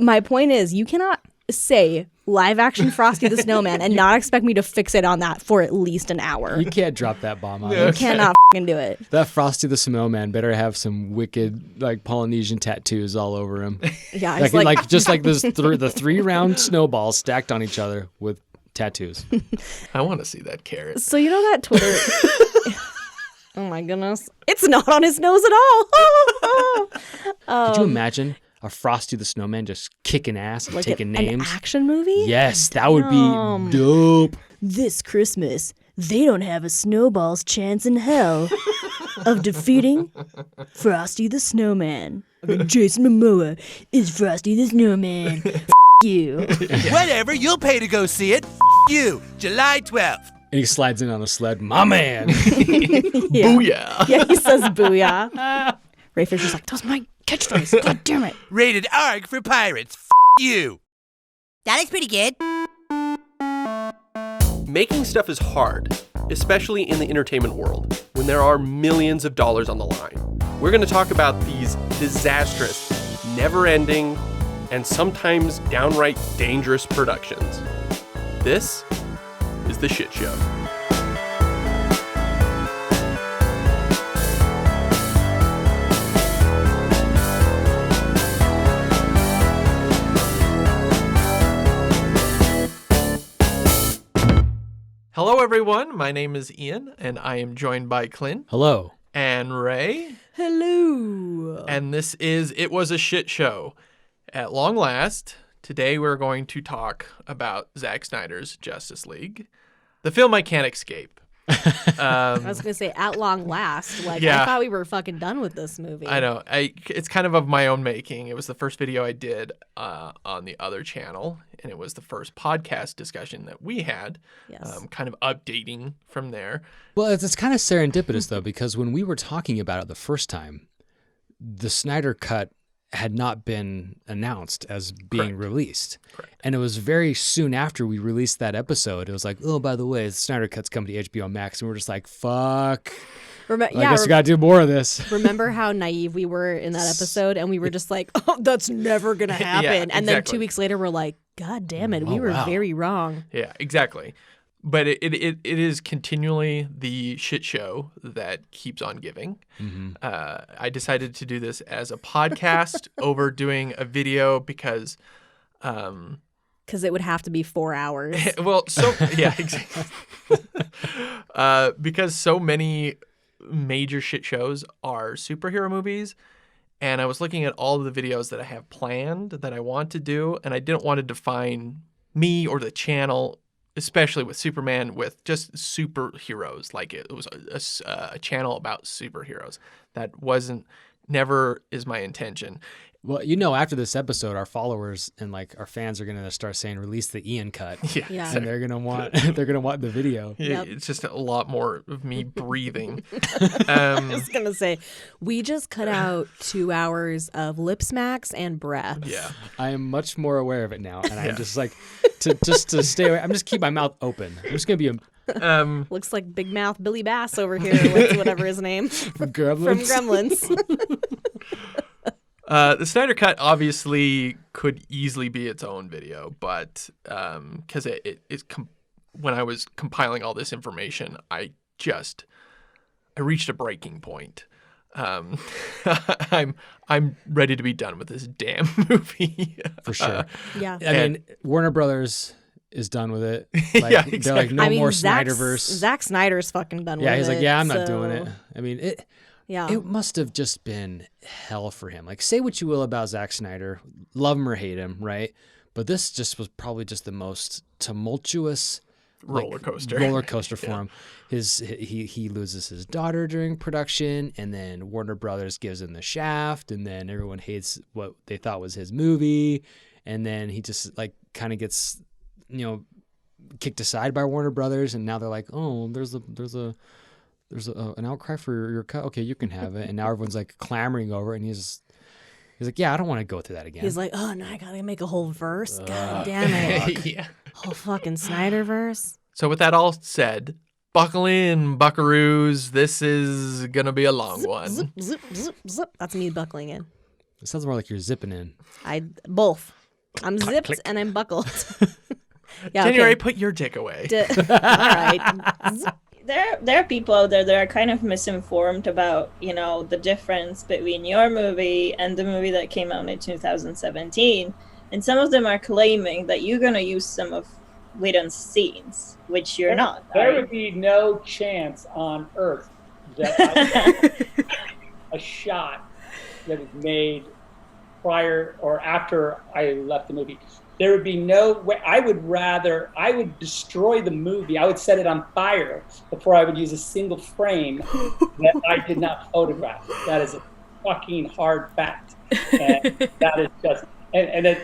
My point is, you cannot say live action Frosty the Snowman and not expect me to fixate on that for at least an hour. You can't drop that bomb on You us. cannot f***ing do it. That Frosty the Snowman better have some wicked like Polynesian tattoos all over him. Yeah, just like this the 3 round snowballs stacked on each other with tattoos. I want to see that carrot. So you know that Twitter... Oh my goodness. It's not on his nose at all. Could you imagine a Frosty the Snowman just kicking ass and like taking names? An action movie? Yes, that would be dope. This Christmas, they don't have a snowball's chance in hell of defeating Frosty the Snowman. Jason Momoa is Frosty the Snowman. F*** you. Whatever, you'll pay to go see it. F*** you. July 12th. And he slides in on a sled. My man. Booyah. Yeah, he says booyah. Ray Fisher's like, that was my catchphrase. God damn it. Rated R for pirates. F*** you. That looks pretty good. Making stuff is hard, especially in the entertainment world, when there are millions of dollars on the line. We're going to talk about these disastrous, never-ending, and sometimes downright dangerous productions. This is The Shit Show. Hello, everyone. My name is Ian, and I am joined by Clint. Hello. And Ray. Hello. And this is It Was a Shit Show. At long last, today we're going to talk about Zack Snyder's Justice League, the film I can't escape. I was going to say, at long last. Like, Yeah. I thought we were fucking done with this movie. I know. It's kind of my own making. It was the first video I did on the other channel, and it was the first podcast discussion that we had, Yes. kind of updating from there. Well, it's kind of serendipitous, though, because when we were talking about it the first time, the Snyder Cut had not been announced as being Correct. released. Correct. And it was very soon after we released that episode. It was like, oh, by the way, the Snyder Cut's coming to HBO Max. And we're just like, fuck. I guess we got to do more of this. Remember how naive we were in that episode? And we were just like, oh, that's never going to happen. And then 2 weeks later, we're like, God damn it. We were very wrong. Yeah, exactly. But it is continually the shit show that keeps on giving. Mm-hmm. I decided to do this as a podcast over doing a video because... Because it would have to be 4 hours. Exactly. Because so many major shit shows are superhero movies, and I was looking at all of the videos that I have planned that I want to do, and I didn't want to define me or the channel, especially with Superman, with just superheroes. Like it was a channel about superheroes. That never is my intention. Well, after this episode, our followers and like our fans are gonna start saying, "Release the Ian cut," Yeah. and they're gonna want the video. Yep. It's just a lot more of me breathing. I was going to say, we just cut out 2 hours of lip smacks and breath. Yeah, I am much more aware of it now, and I'm just like, to stay away. I'm just keep my mouth open. I'm just gonna be Looks like Big Mouth Billy Bass over here, whatever his name. From Gremlins. The Snyder Cut obviously could easily be its own video, but because when I was compiling all this information, I reached a breaking point. I'm ready to be done with this damn movie. for sure. Yeah. I mean, Warner Brothers is done with it. Like, Yeah, They're like, no more Zack Snyderverse. Zack Snyder's fucking done with it. Yeah, he's like, yeah, I'm not so- doing it. I mean, Yeah. it must have just been hell for him. Like, say what you will about Zack Snyder, love him or hate him, right? But this just was probably just the most tumultuous roller coaster for him. He loses his daughter during production, and then Warner Brothers gives him the shaft, and then everyone hates what they thought was his movie, and then he just like kind of gets kicked aside by Warner Brothers, and now they're like, oh, there's an outcry for your cut. Okay, you can have it. And now everyone's like clamoring over it, and he's like, yeah, I don't want to go through that again. He's like, oh, no, I got to make a whole verse. God damn it. Yeah. Whole fucking Snyderverse. So with that all said, buckle in, buckaroos. This is going to be a long one. Zip, zip, zip, zip. That's me buckling in. It sounds more like you're zipping in. Both. I'm zipped and I'm buckled. Yeah, January, okay. put your dick away. All right. There are people out there that are kind of misinformed about, the difference between your movie and the movie that came out in 2017. And some of them are claiming that you're going to use some of Whedon's scenes, which you're not. There would be no chance on Earth that a shot that was made prior or after I left the movie. There would be no way. I would destroy the movie. I would set it on fire before I would use a single frame that I did not photograph. That is a fucking hard fact. And that is just, and it,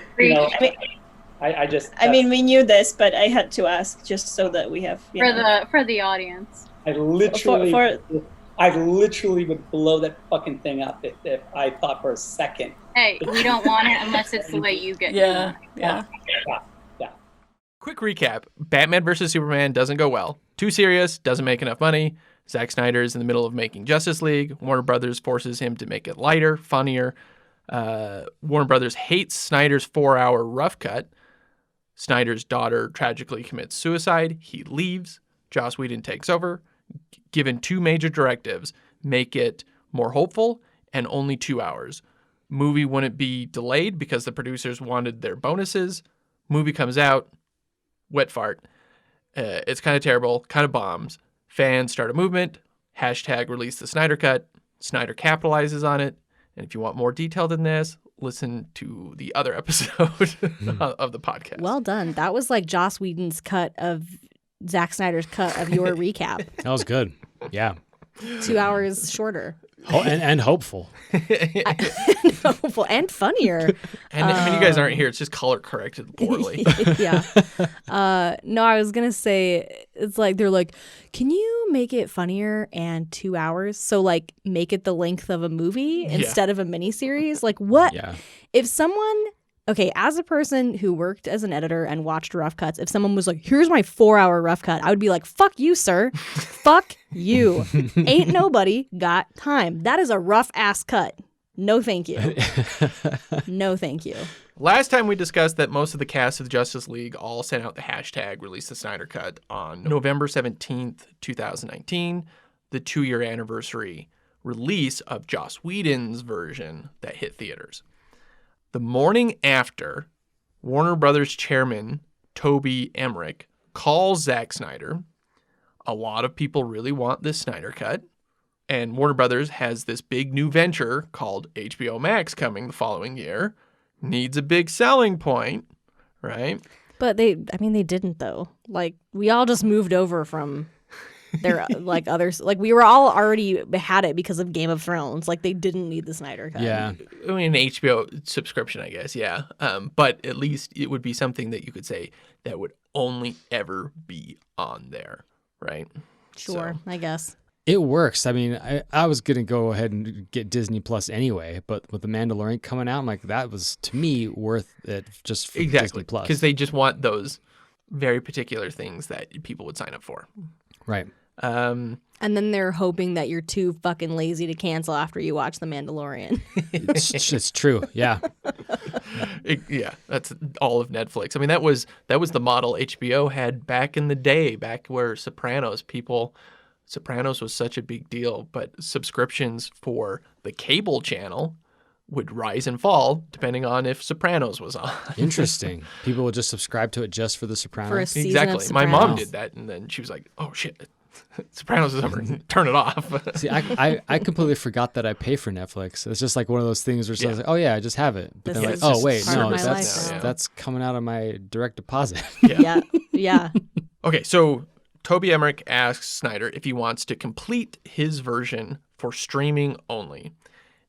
I mean, we knew this, but I had to ask just so that we have, for the audience. I literally would blow that fucking thing up if I thought for a second. Hey, we don't want it unless it's the way you get Yeah. Yeah. Quick recap. Batman vs. Superman doesn't go well. Too serious, doesn't make enough money. Zack Snyder is in the middle of making Justice League. Warner Brothers forces him to make it lighter, funnier. Warner Brothers hates Snyder's 4-hour rough cut. Snyder's daughter tragically commits suicide. He leaves. Joss Whedon takes over. Given 2 major directives, make it more hopeful and only 2 hours. Movie wouldn't be delayed because the producers wanted their bonuses. Movie comes out, wet fart. It's kind of terrible, kind of bombs. Fans start a movement. Hashtag release the Snyder Cut. Snyder capitalizes on it. And if you want more detail than this, listen to the other episode of the podcast. Well done. That was like Joss Whedon's cut of Zack Snyder's cut of your recap. That was good. Yeah. 2 hours shorter. And hopeful. Hopeful and funnier. And I mean, you guys aren't here. It's just color corrected poorly. Yeah. No, I was going to say, it's like, they're like, can you make it funnier and 2 hours? So like make it the length of a movie instead of a miniseries? Like what? Yeah. If someone, okay, as a person who worked as an editor and watched rough cuts, if someone was like, here's my 4-hour rough cut, I would be like, fuck you, sir. Fuck you. Ain't nobody got time. That is a rough ass cut. No, thank you. No, thank you. Last time we discussed that most of the cast of the Justice League all sent out the hashtag release the Snyder Cut on November 17th, 2019, the 2-year anniversary release of Joss Whedon's version that hit theaters. The morning after, Warner Brothers chairman Toby Emmerich calls Zack Snyder. A lot of people really want this Snyder Cut. And Warner Brothers has this big new venture called HBO Max coming the following year. Needs a big selling point, right? But they didn't though. Like we all just moved over from their like others. Like we were all already had it because of Game of Thrones. Like they didn't need the Snyder Cut. Yeah. I mean, an HBO subscription, I guess, yeah. But at least it would be something that you could say that would only ever be on there, right? Sure, I guess. It works. I mean, I was going to go ahead and get Disney Plus anyway, but with The Mandalorian coming out, I'm like, that was, to me, worth it just for Disney Plus. Because they just want those very particular things that people would sign up for. Right. And then they're hoping that you're too fucking lazy to cancel after you watch The Mandalorian. It's true. Yeah. Yeah, that's all of Netflix. I mean, that was the model HBO had back in the day, back where Sopranos was such a big deal, but subscriptions for the cable channel would rise and fall depending on if Sopranos was on. Interesting. People would just subscribe to it just for the Sopranos. For a season Exactly. of My Sopranos. mom did that, and then she was like, "Oh shit, Sopranos is over. Turn it off." See, I completely forgot that I pay for Netflix. It's just like one of those things where it's like, oh yeah, I just have it. But This then like, is oh just wait, part of no, my that's life now. that's coming out of my direct deposit. Yeah. Okay, so Toby Emmerich asks Snyder if he wants to complete his version for streaming only.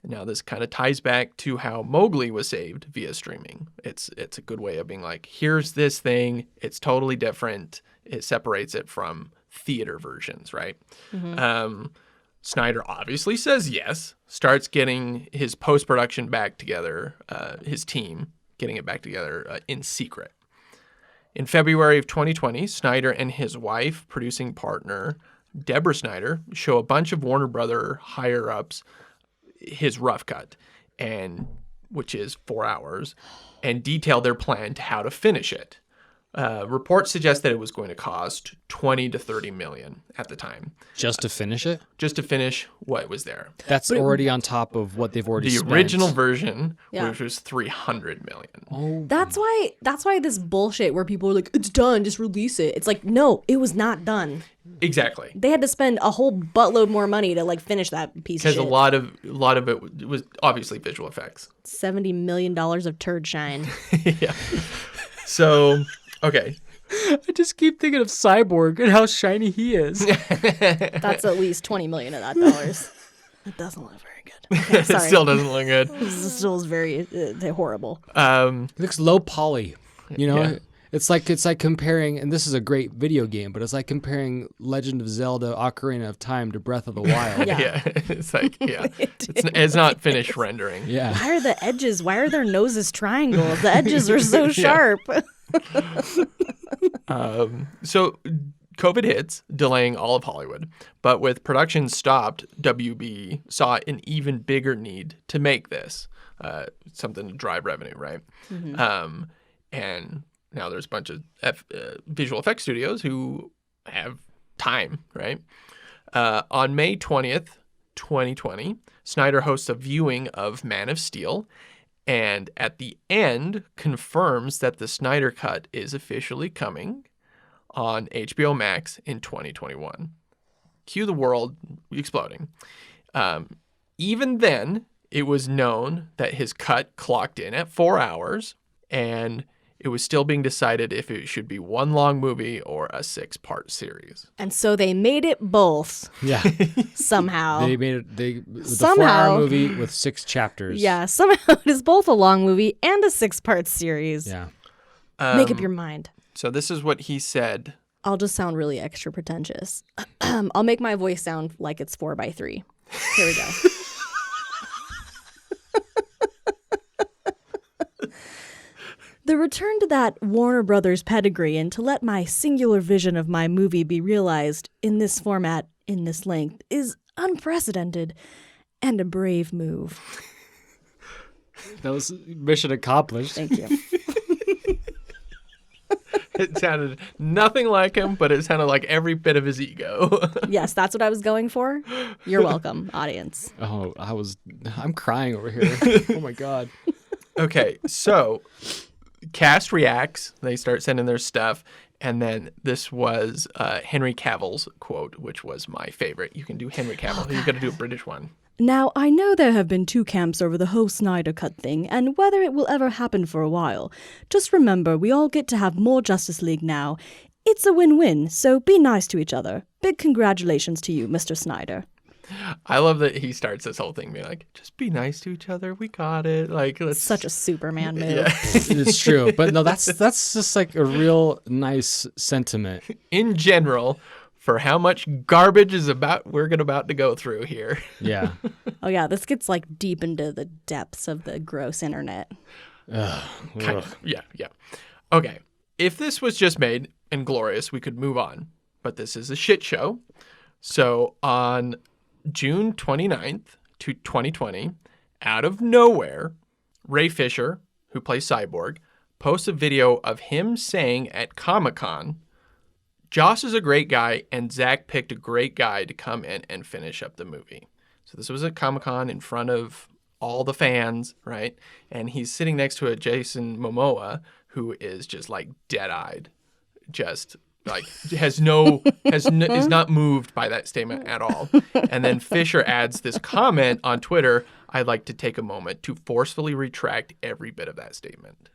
Now, this kind of ties back to how Mowgli was saved via streaming. It's a good way of being like, here's this thing. It's totally different. It separates it from theater versions, right? Mm-hmm. Snyder obviously says yes, starts getting his post-production back together, his team getting it back together in secret. In February of 2020, Snyder and his wife, producing partner Deborah Snyder, show a bunch of Warner Brother higher-ups his rough cut. And which is 4 hours, and detail their plan to how to finish it. Reports suggest that it was going to cost 20 to 30 million at the time. Just to finish it? Just to finish what was there. That's already on top of what they've already The spent. original version, Yeah. which was 300 million. That's why this bullshit where people are like, it's done, just release it. It's like, no, it was not done. Exactly. They had to spend a whole buttload more money to like finish that piece of Because shit. a lot of it was obviously visual effects. $70 million of turd shine. Yeah. So, okay. I just keep thinking of Cyborg and how shiny he is. That's at least 20 million of that dollars. That doesn't look very good. Okay, It sorry. still doesn't look good. This still is very horrible. It looks low poly. You know, Yeah. it's like comparing, and this is a great video game, but it's like comparing Legend of Zelda: Ocarina of Time to Breath of the Wild. Yeah. It's like, yeah. It's not finished rendering. Yeah. Why are the edges? Why are their noses triangles? The edges are so sharp. So COVID hits, delaying all of Hollywood. But with production stopped, WB saw an even bigger need to make this something to drive revenue, right? And now there's a bunch of visual effects studios who have time, right? On May 20th, 2020, Snyder hosts a viewing of Man of Steel, and at the end confirms that the Snyder Cut is officially coming on HBO Max in 2021. Cue the world exploding. Even then, it was known that his cut clocked in at 4 hours, and it was still being decided if it should be one long movie or a 6-part series. And so they made it both Yeah. somehow. They made it. The Somehow. 4-hour movie with 6 chapters. Yeah, somehow it is both a long movie and a 6-part series. Yeah. Make up your mind. So this is what he said. I'll just sound really extra pretentious. I'll make my voice sound like it's 4x3. Here we go. The return to that Warner Brothers pedigree and to let my singular vision of my movie be realized in this format, in this length, is unprecedented and a brave move. That was mission accomplished. Thank you. It sounded nothing like him, but it sounded like every bit of his ego. Yes, that's what I was going for. You're welcome, audience. Oh, I'm crying over here. Oh my God. Okay, so cast reacts. They start sending their stuff. And then this was Henry Cavill's quote, which was my favorite. You can do Henry Cavill. You've got to do a British one. Now, I know there have been 2 camps over the whole Snyder Cut thing, and whether it will ever happen for a while. Just remember, we all get to have more Justice League now. It's a win-win, so be nice to each other. Big congratulations to you, Mr. Snyder. I love that he starts this whole thing being like, just be nice to each other. We got it. Like, let's... Such a Superman move. Yeah. It's true. But no, that's just like a real nice sentiment. In general, for how much garbage we're about to go through here. Yeah. Oh yeah, this gets like deep into the depths of the gross internet. Kind of. Yeah. Okay. If this was just made and glorious, we could move on. But this is a shit show. So on June 29th, 2020, out of nowhere, Ray Fisher, who plays Cyborg, posts a video of him saying at Comic-Con, Joss is a great guy, and Zack picked a great guy to come in and finish up the movie. So this was at Comic-Con in front of all the fans, right? And he's sitting next to a Jason Momoa who is just like dead-eyed, just like is not moved by that statement at all. And then Fisher adds this comment on Twitter, I'd like to take a moment to forcefully retract every bit of that statement.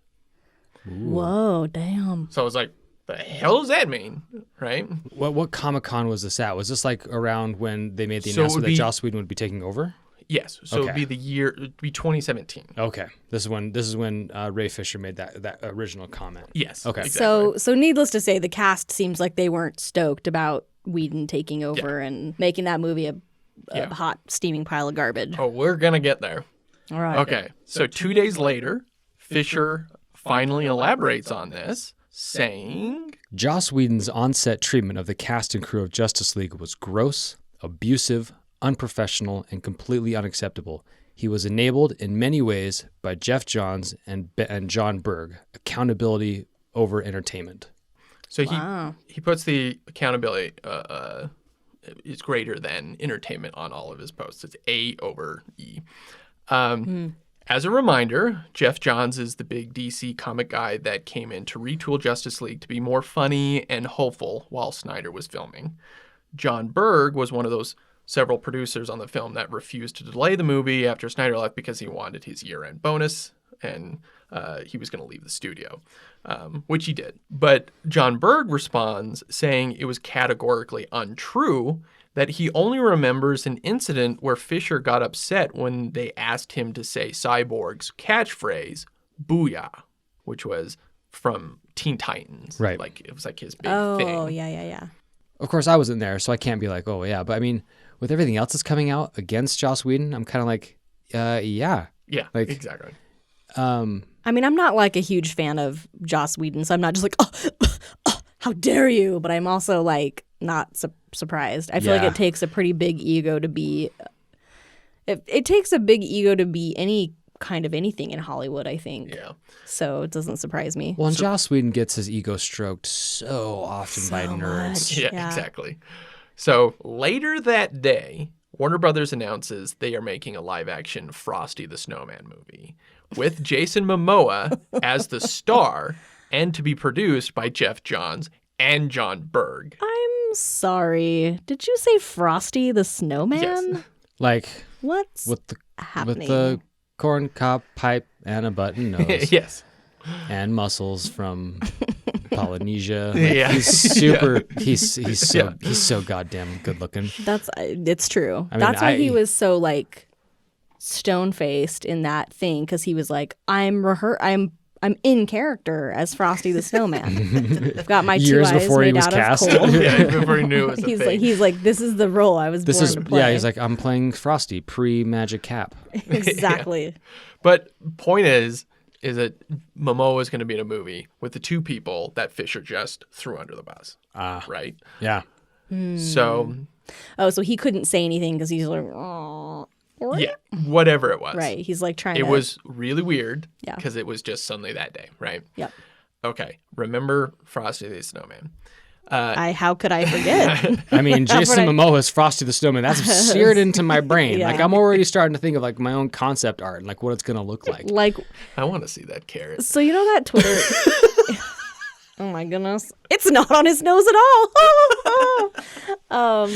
Whoa, damn. So I was like, the hell does that mean? Right? What Comic-Con was this at? Was this like around when they made the So it announcement would that be- Joss Whedon would be taking over? Yes. So Okay. it'd be 2017. Okay. This is when Ray Fisher made that original comment. Yes. Okay. Exactly. So needless to say, the cast seems like they weren't stoked about Whedon taking over and making that movie a hot, steaming pile of garbage. Oh, we're going to get there. All right. Okay. So 2 days later, Fisher finally elaborates on this, saying, Joss Whedon's on-set treatment of the cast and crew of Justice League was gross, abusive, unprofessional, and completely unacceptable. He was enabled in many ways by Jeff Johns and John Berg. Accountability over entertainment. So Wow. he puts the accountability is greater than entertainment on all of his posts. It's A over E. As a reminder, Jeff Johns is the big DC comic guy that came in to retool Justice League to be more funny and hopeful while Snyder was filming. John Berg was one of those several producers on the film that refused to delay the movie after Snyder left because he wanted his year-end bonus and he was going to leave the studio, which he did. But John Berg responds saying it was categorically untrue, that he only remembers an incident where Fisher got upset when they asked him to say Cyborg's catchphrase, "Booyah," which was from Teen Titans. Right. Like, it was like his big thing. Oh, yeah. Of course, I wasn't there, so I can't be like, oh, yeah. But I mean, with everything else that's coming out against Joss Whedon, I'm kind of like, yeah. Yeah, Like, exactly. I mean, I'm not like a huge fan of Joss Whedon, so I'm not just like, oh, how dare you? But I'm also like not surprised. I feel like Yeah. it takes a pretty big ego to be. It takes a big ego to be any kind of anything in Hollywood, I think. Yeah. So it doesn't surprise me. Well, and Joss Whedon gets his ego stroked so often by So nerds. much. Yeah, Yeah. exactly. So later that day, Warner Brothers announces they are making a live-action Frosty the Snowman movie with Jason Momoa as the star and to be produced by Jeff Johns and John Berg. I'm sorry. Did you say Frosty the Snowman? Yes. Like What's with happening? the corn cob pipe and a button nose Yes. and muscles from Polynesia. Like, Yeah. he's super. He's so goddamn good looking. It's true. I mean, That's why he was so like stone faced in that thing, because he was like, I'm in character as Frosty the Snowman. I've got my Years two eyes before he made was out cast. of coal. Yeah, before he knew it was a thing. he's like, this is the role I was This born is to play. yeah. He's like, I'm playing Frosty pre-magic cap. Exactly. But point is that Momoa is going to be in a movie with the two people that Fisher just threw under the bus. Right? Yeah. So, Oh, so he couldn't say anything because he's like, oh. yeah, whatever it was. Right. He's like trying It to. was really weird Yeah. because it was just suddenly that day, right? Yep. Okay. Remember Frosty the Snowman. How could I forget? I mean, Jason What I- Momoa's Frosty the Snowman. That's seared into my brain. Yeah. Like I'm already starting to think of like my own concept art and like what it's gonna look like. Like, I want to see that carrot. so you know that Twitter. Oh my goodness. It's not on his nose at all.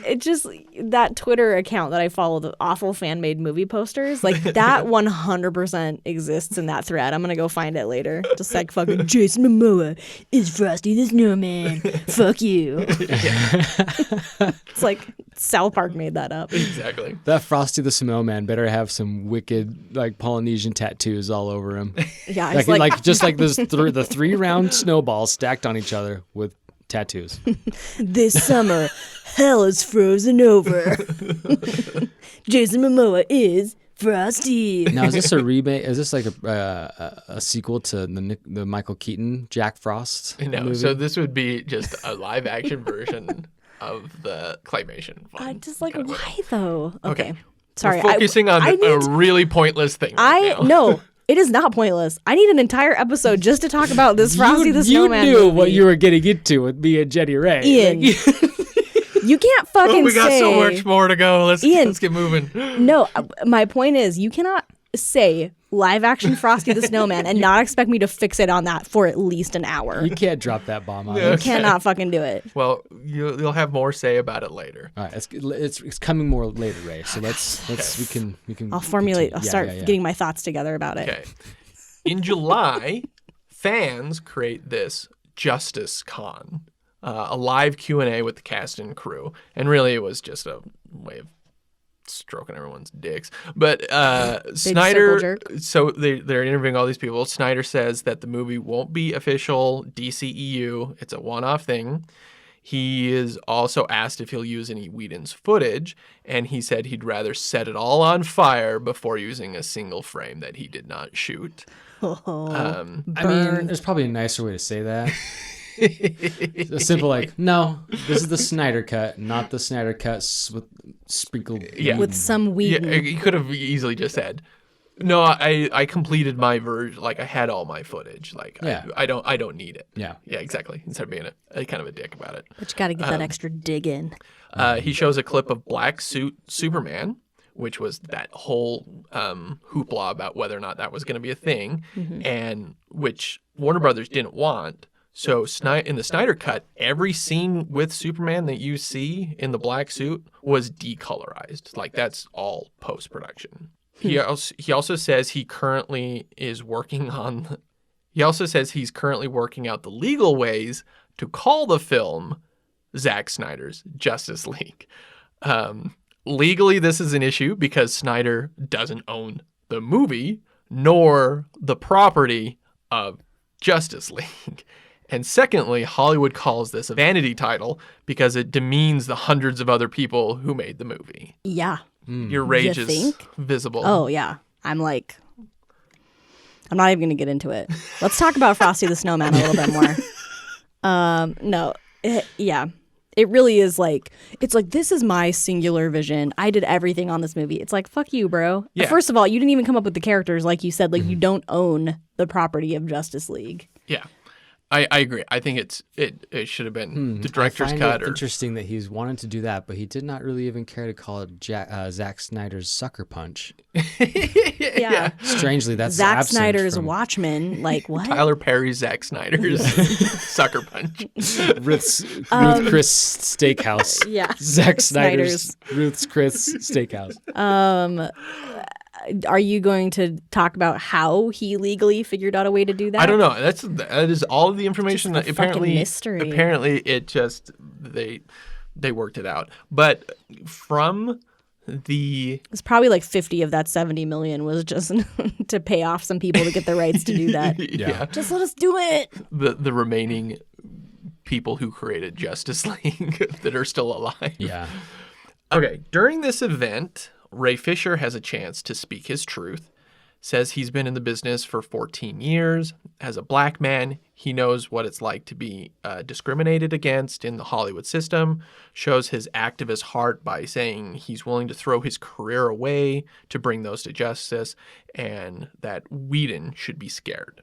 It just, that Twitter account that I follow, the awful fan made movie posters, like that 100% exists in that thread. I'm gonna go find it later. Just like fucking Jason Momoa is Frosty the Snowman. Fuck you. it's like South Park made that up. Exactly. That Frosty the Snowman better have some wicked like Polynesian tattoos all over him. Yeah, like, it's like just like this the 3 round snowballs stacked on each other with tattoos. This summer, hell is frozen over. Jason Momoa is Frosty. Now, is this a remake? Is this like a sequel to the Michael Keaton Jack Frost No, movie? so this would be just a live action version of the claymation. I fun just like, kind of why way. though? Okay. Okay. Sorry. We're focusing on I a need- really pointless thing. Right now. No, it is not pointless. I need an entire episode just to talk about this Frosty the Snowman You knew movie. what you were getting into with me and Jenny Ray. Ian, Like, you can't fucking Oh, we got say. so much more to go. Let's Ian. get moving. No, my point is, you cannot say live action Frosty the Snowman and not expect me to fix it on that for at least an hour. you can't drop that bomb on Yeah. me. You cannot fucking do it. Well, you'll have more say about it later. All right, it's coming more later, Ray. So let's we can I'll formulate. continue. I'll Yeah, start yeah. getting my thoughts together about it. Okay. In July, fans create this Justice Con, a live Q&A with the cast and crew. And really, it was just a way of stroking everyone's dicks. But Snyder, circle so they're interviewing all these people. Snyder says that the movie won't be official DCEU. It's a one-off thing. He is also asked if he'll use any Whedon's footage, and he said he'd rather set it all on fire before using a single frame that he did not shoot. I mean, there's probably a nicer way to say that. A simple like, no, this is the Snyder cut, not the Snyder cut with sprinkled. Yeah. With some Yeah, Whedon. you could have easily just said, no, I completed my version. Like I had all my footage. Like Yeah. I don't need it. Yeah. Yeah, exactly. Instead of being a kind of a dick about it. But you got to get that extra dig in. He shows a clip of Black Suit Superman, which was that whole hoopla about whether or not that was going to be a thing, and which Warner Brothers didn't want. So in the Snyder cut, every scene with Superman that you see in the black suit was decolorized. Like that's all post-production. He also says he currently is working on. He also says he's currently working out the legal ways to call the film Zack Snyder's Justice League. Legally, this is an issue because Snyder doesn't own the movie nor the property of Justice League. And secondly, Hollywood calls this a vanity title because it demeans the hundreds of other people who made the movie. Yeah. Your rage You is think? visible. Oh, yeah. I'm not even going to get into it. Let's talk about Frosty the Snowman a little bit more. No. Yeah. It really is like, it's like, this is my singular vision. I did everything on this movie. It's like, fuck you, bro. Yeah. First of all, you didn't even come up with the characters, like you said. Like, you don't own the property of Justice League. Yeah. I agree. I think it should have been the director's I find cut. it interesting that he's wanted to do that, but he did not really even care to call it Zack Snyder's Sucker Punch. Yeah. Strangely, that's Zack absent Snyder's from Watchmen. Like, what? Tyler Perry, Zack Snyder's Sucker Punch. Ruth Chris Steakhouse. Yeah. Zack Snyder's Ruth's Chris Steakhouse. Are you going to talk about how he legally figured out a way to do that? I don't know. That is all of the information. Just a Apparently, fucking mystery. Apparently, it just they worked it out. But from the It's probably like 50 of that 70 million was just to pay off some people to get the rights to do that. yeah, Just let us do it. the remaining people who created Justice League that are still alive. Yeah. Okay, during this event, Ray Fisher has a chance to speak his truth, says he's been in the business for 14 years. As a black man, he knows what it's like to be discriminated against in the Hollywood system, shows his activist heart by saying he's willing to throw his career away to bring those to justice, and that Whedon should be scared.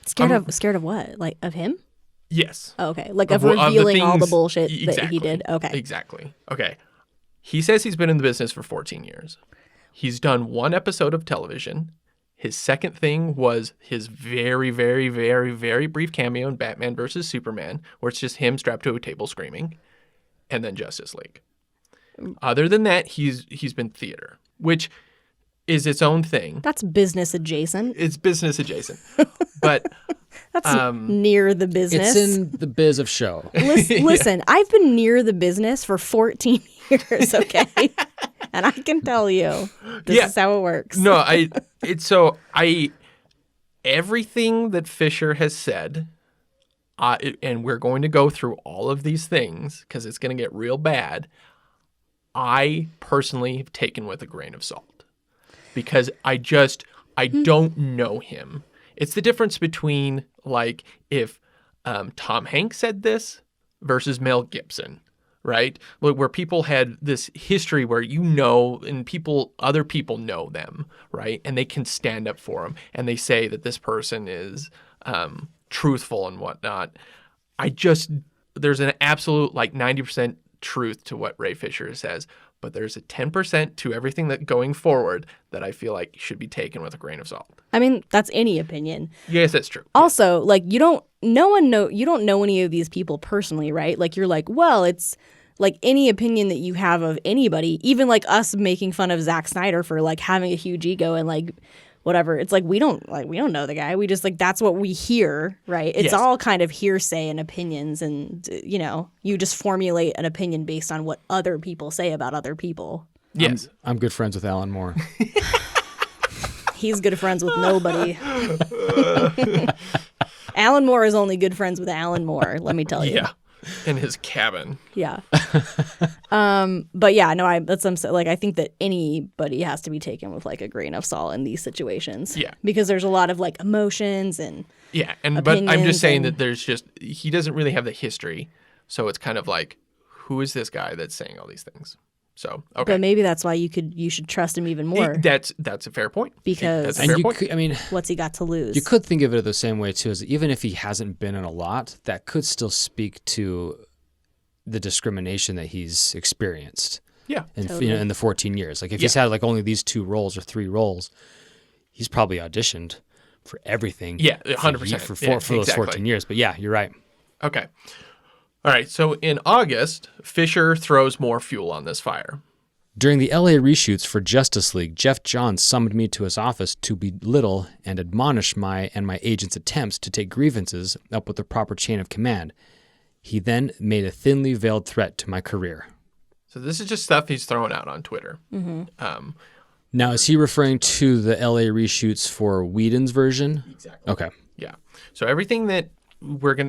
Scared of what? Like of him? Yes. Oh, okay. Like of the revealing all the things- bullshit that exactly, he did. Okay. Exactly. Okay. He says he's been in the business for 14 years. He's done one episode of television. His second thing was his very, very, very, very brief cameo in Batman vs. Superman, where it's just him strapped to a table screaming, and then Justice League. Other than that, he's been theater, which is its own thing. That's business adjacent. It's business adjacent. But That's near the business. It's in the biz of show. Listen, I've been near the business for 14 years, okay? And I can tell you, this is how it works. No, everything that Fisher has said, and we're going to go through all of these things because it's going to get real bad, I personally have taken with a grain of salt because I don't know him. It's the difference between like if Tom Hanks said this versus Mel Gibson, right? Where people had this history where and other people know them, right? And they can stand up for them and they say that this person is truthful and whatnot. There's an absolute like 90% truth to what Ray Fisher says, but there's a 10% to everything that going forward that I feel like should be taken with a grain of salt. I mean, that's any opinion. Yes, that's true. Also, like you don't know any of these people personally, right? Like you're like, well, it's like any opinion that you have of anybody, even like us making fun of Zack Snyder for like having a huge ego and like whatever. It's like we don't know the guy. We just like that's what we hear, right? It's Yes. all kind of hearsay and opinions, and you just formulate an opinion based on what other people say about other people. Yes. I'm good friends with Alan Moore. He's good friends with nobody. Alan Moore is only good friends with Alan Moore, let me tell you. Yeah. In his cabin. Yeah. But yeah, no, I think that anybody has to be taken with like a grain of salt in these situations. Yeah. Because there's a lot of like emotions and Yeah, but I'm opinions just saying and- that he doesn't really have the history, so it's kind of like, who is this guy that's saying all these things? So okay, But maybe that's why you should trust him even more. that's a fair point. Because- That's a And fair you point. could, I mean, What's he got to lose? you could think of it the same way too, as even if he hasn't been in a lot, that could still speak to the discrimination that he's experienced. Yeah, In the 14 years. Like if he's had like only these 2 roles or 3 roles, he's probably auditioned for everything. Yeah, 100%. For Yeah, those exactly. 14 years. But yeah, you're right. okay. All right, so in August, Fisher throws more fuel on this fire. During the LA reshoots for Justice League, Jeff Johns summoned me to his office to belittle and admonish my agent's attempts to take grievances up with the proper chain of command. He then made a thinly veiled threat to my career. So this is just stuff he's throwing out on Twitter. Now, is he referring to the LA reshoots for Whedon's version? Exactly. Okay. Yeah. So everything that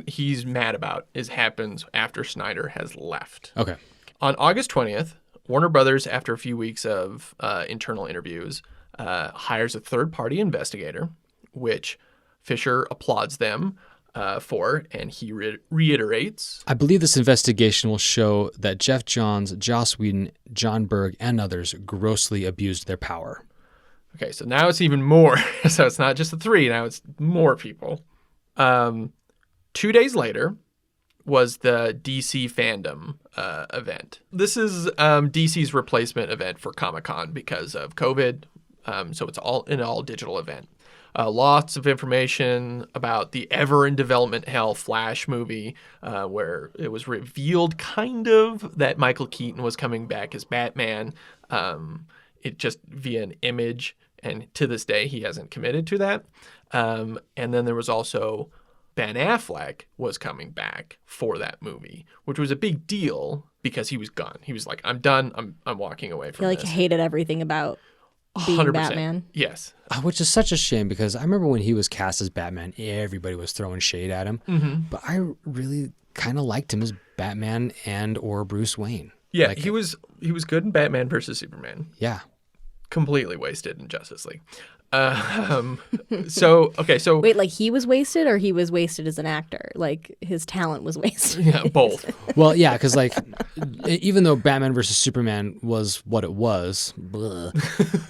he's mad about happens after Snyder has left. Okay. On August 20th, Warner Brothers, after a few weeks of internal interviews, hires a third-party investigator, which Fisher applauds them for, and he reiterates. I believe this investigation will show that Jeff Johns, Joss Whedon, John Berg, and others grossly abused their power. Okay, so now it's even more. So it's not just the 3, now it's more people. 2 days later was the DC fandom event. This is DC's replacement event for Comic-Con because of COVID. So it's an all digital event. Lots of information about the ever in development hell Flash movie, where it was revealed kind of that Michael Keaton was coming back as Batman. It just via an image, and to this day he hasn't committed to that. And then there was also Ben Affleck was coming back for that movie, which was a big deal because he was gone. He was like, I'm done. I'm walking away from He this. hated everything about being 100%. Batman. Yes. Which is such a shame because I remember when he was cast as Batman, everybody was throwing shade at him. Mm-hmm. But I really kind of liked him as Batman and or Bruce Wayne. Yeah, Like, he was good in Batman versus Superman. Yeah. Completely wasted in Justice League. So Wait, like he was wasted or he was wasted as an actor? Like his talent was wasted? yeah, both. Well, yeah, because like even though Batman versus Superman was what it was,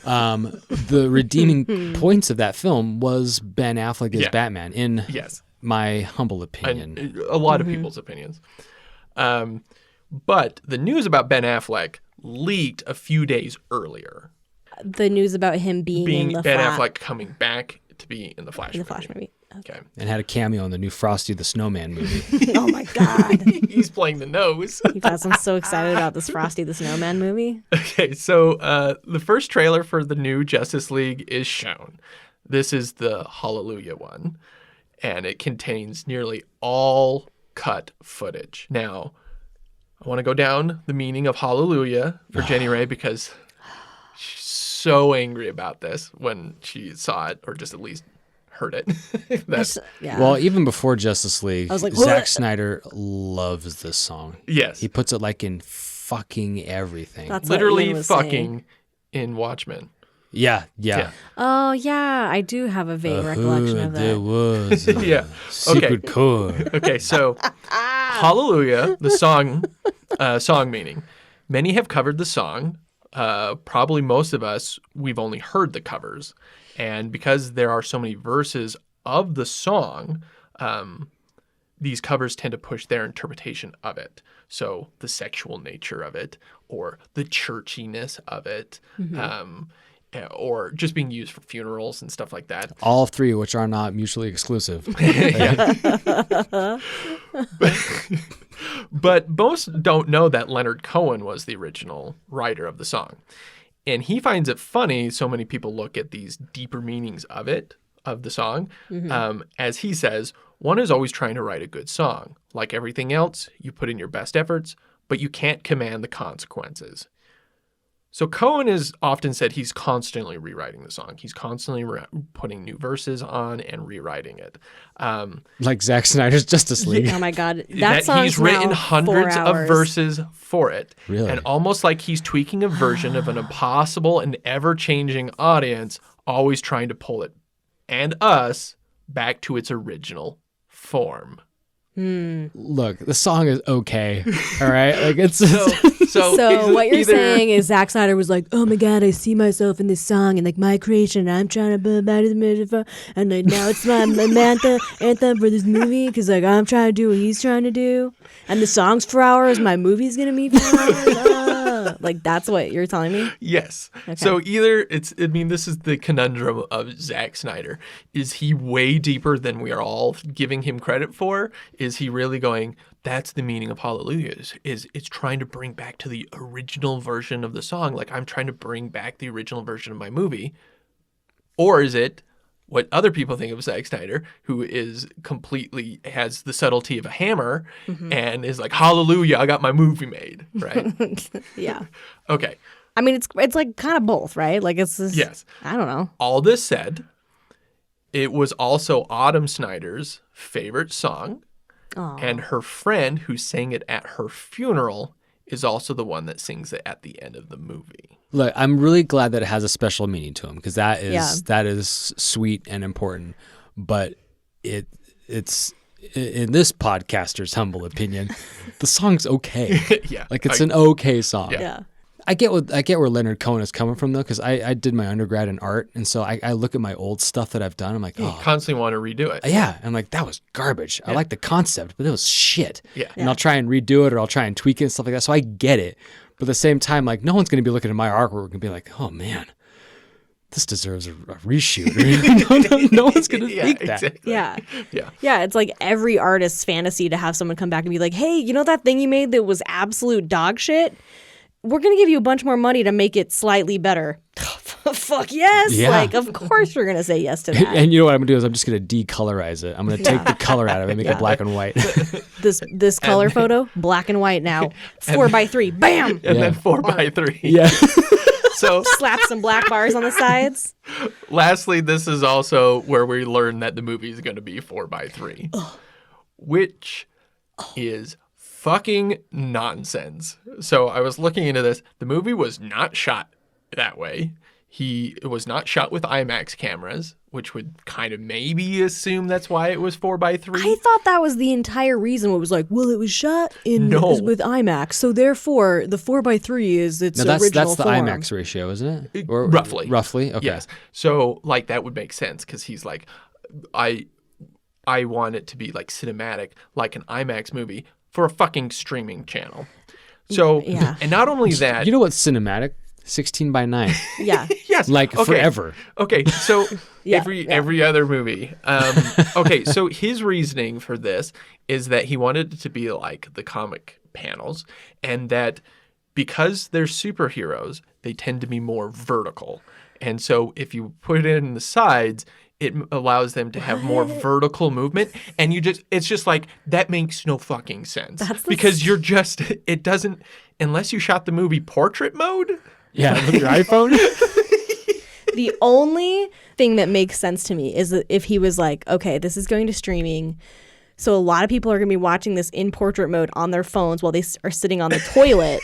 the redeeming points of that film was Ben Affleck as Yeah. Batman, in Yes. my humble opinion. And a lot of people's opinions. But the news about Ben Affleck leaked a few days earlier. The news about him being in the Ben Flash, Affleck coming back to be in the Flash in the movie. Flash movie. Okay. And had a cameo in the new Frosty the Snowman movie. Oh my god, He's playing the nose. you guys! I'm so excited about this Frosty the Snowman movie. Okay, so the first trailer for the new Justice League is shown. This is the Hallelujah one, and it contains nearly all cut footage. Now, I want to go down the meaning of Hallelujah for Jenny Ray because she's so angry about this when she saw it, or just at least heard it. That's Yeah. Well, even before Justice League, I was like, Zack "What?" Snyder loves this song. yes, He puts it like in fucking everything. That's what literally Ian was fucking saying. in Watchmen. Yeah. Oh yeah, I do have a vague recollection of There that. was a Yeah. secret chord. Okay, so Hallelujah, the song meaning. Many have covered the song. Probably most of us, we've only heard the covers. And because there are so many verses of the song, these covers tend to push their interpretation of it. So the sexual nature of it, or the churchiness of it, or just being used for funerals and stuff like that. All three, which are not mutually exclusive. But most don't know that Leonard Cohen was the original writer of the song. And he finds it funny so many people look at these deeper meanings of it, of the song. As he says, one is always trying to write a good song. Like everything else, you put in your best efforts, but you can't command the consequences. So Cohen is often said he's constantly rewriting the song. He's constantly putting new verses on and rewriting it. Like Zack Snyder's Justice League. Oh my god, that That song's he's written now hundreds 4 of hours. verses for it. Really? And almost like he's tweaking a version of an impossible and ever-changing audience, always trying to pull it and us back to its original form. Look, the song is okay. All right, like it's So what you're either- saying is Zack Snyder was like, oh my god, I see myself in this song and like my creation. I'm trying to put back to the mission, and like now it's my anthem for this movie because like I'm trying to do what he's trying to do, and the song's 4 hours. My movie's gonna be 4 hours. Like that's what you're telling me. Yes. So either this is the conundrum of Zack Snyder. Is he way deeper than we are all giving him credit for? Is he really going, that's the meaning of Hallelujah, is it's trying to bring back to the original version of the song, like I'm trying to bring back the original version of my movie? Or is it what other people think of Zack Snyder, who is completely has the subtlety of a hammer and is like, hallelujah, I got my movie made, right? Yeah. Okay. I mean, it's like kind of both, right? Like it's just, Yes. I don't know. All this said, it was also Autumn Snyder's favorite song, and her friend who sang it at her funeral is also the one that sings it at the end of the movie. Look, I'm really glad that it has a special meaning to him because that is Yeah. that is sweet and important. But it's in this podcaster's humble opinion, the song's okay. Yeah. Like it's an okay song. Yeah. I get where Leonard Cohen is coming from though, because I did my undergrad in art, and so I look at my old stuff that I've done. I'm like, oh, Constantly want to redo it. yeah. I'm like, that was garbage. I like the concept, but it was shit. Yeah. And I'll try and redo it, or I'll try and tweak it and stuff like that. So I get it, but at the same time, like, no one's gonna be looking at my artwork and be like, oh man, this deserves a reshoot. no one's gonna think that. Exactly. Yeah. Yeah. Yeah, it's like every artist's fantasy to have someone come back and be like, hey, you know that thing you made that was absolute dog shit? We're going to give you a bunch more money to make it slightly better. Fuck yes. Yeah. Like, of course we're going to say yes to that. And you know what I'm gonna do is I'm just gonna decolorize it. I'm gonna take the color out of it, and make it black and white. This color photo, black and white now. 4x3. Bam! And then 4x3. Yeah. So Slap some black bars on the sides. lastly, this is also where we learn that the movie is going to be 4x3, which is fucking nonsense. So I was looking into this. The movie was not shot that way. It was not shot with IMAX cameras, which would kind of maybe assume that's why it was 4x3. I thought that was the entire reason. It was like, well, it was shot with IMAX, so therefore the 4x3 is its No, original that's the form. IMAX ratio, isn't it? Roughly. Roughly. Okay. Yes. So like that would make sense because he's like, I want it to be like cinematic, like an IMAX movie for a fucking streaming channel. So Yeah. and not only that, You know what's cinematic? 16:9. Yeah. yes, Like okay. forever. Okay, so Yeah, every other movie. Okay, so his reasoning for this is that he wanted it to be like the comic panels, and that because they're superheroes, they tend to be more vertical. And so if you put it in the sides, it allows them to have more vertical movement. And it's just like, that makes no fucking sense. Because it doesn't, unless you shot the movie portrait mode. Yeah, with your iPhone. The only thing that makes sense to me is that if he was like, okay, this is going to streaming, so a lot of people are going to be watching this in portrait mode on their phones while they are sitting on the toilet.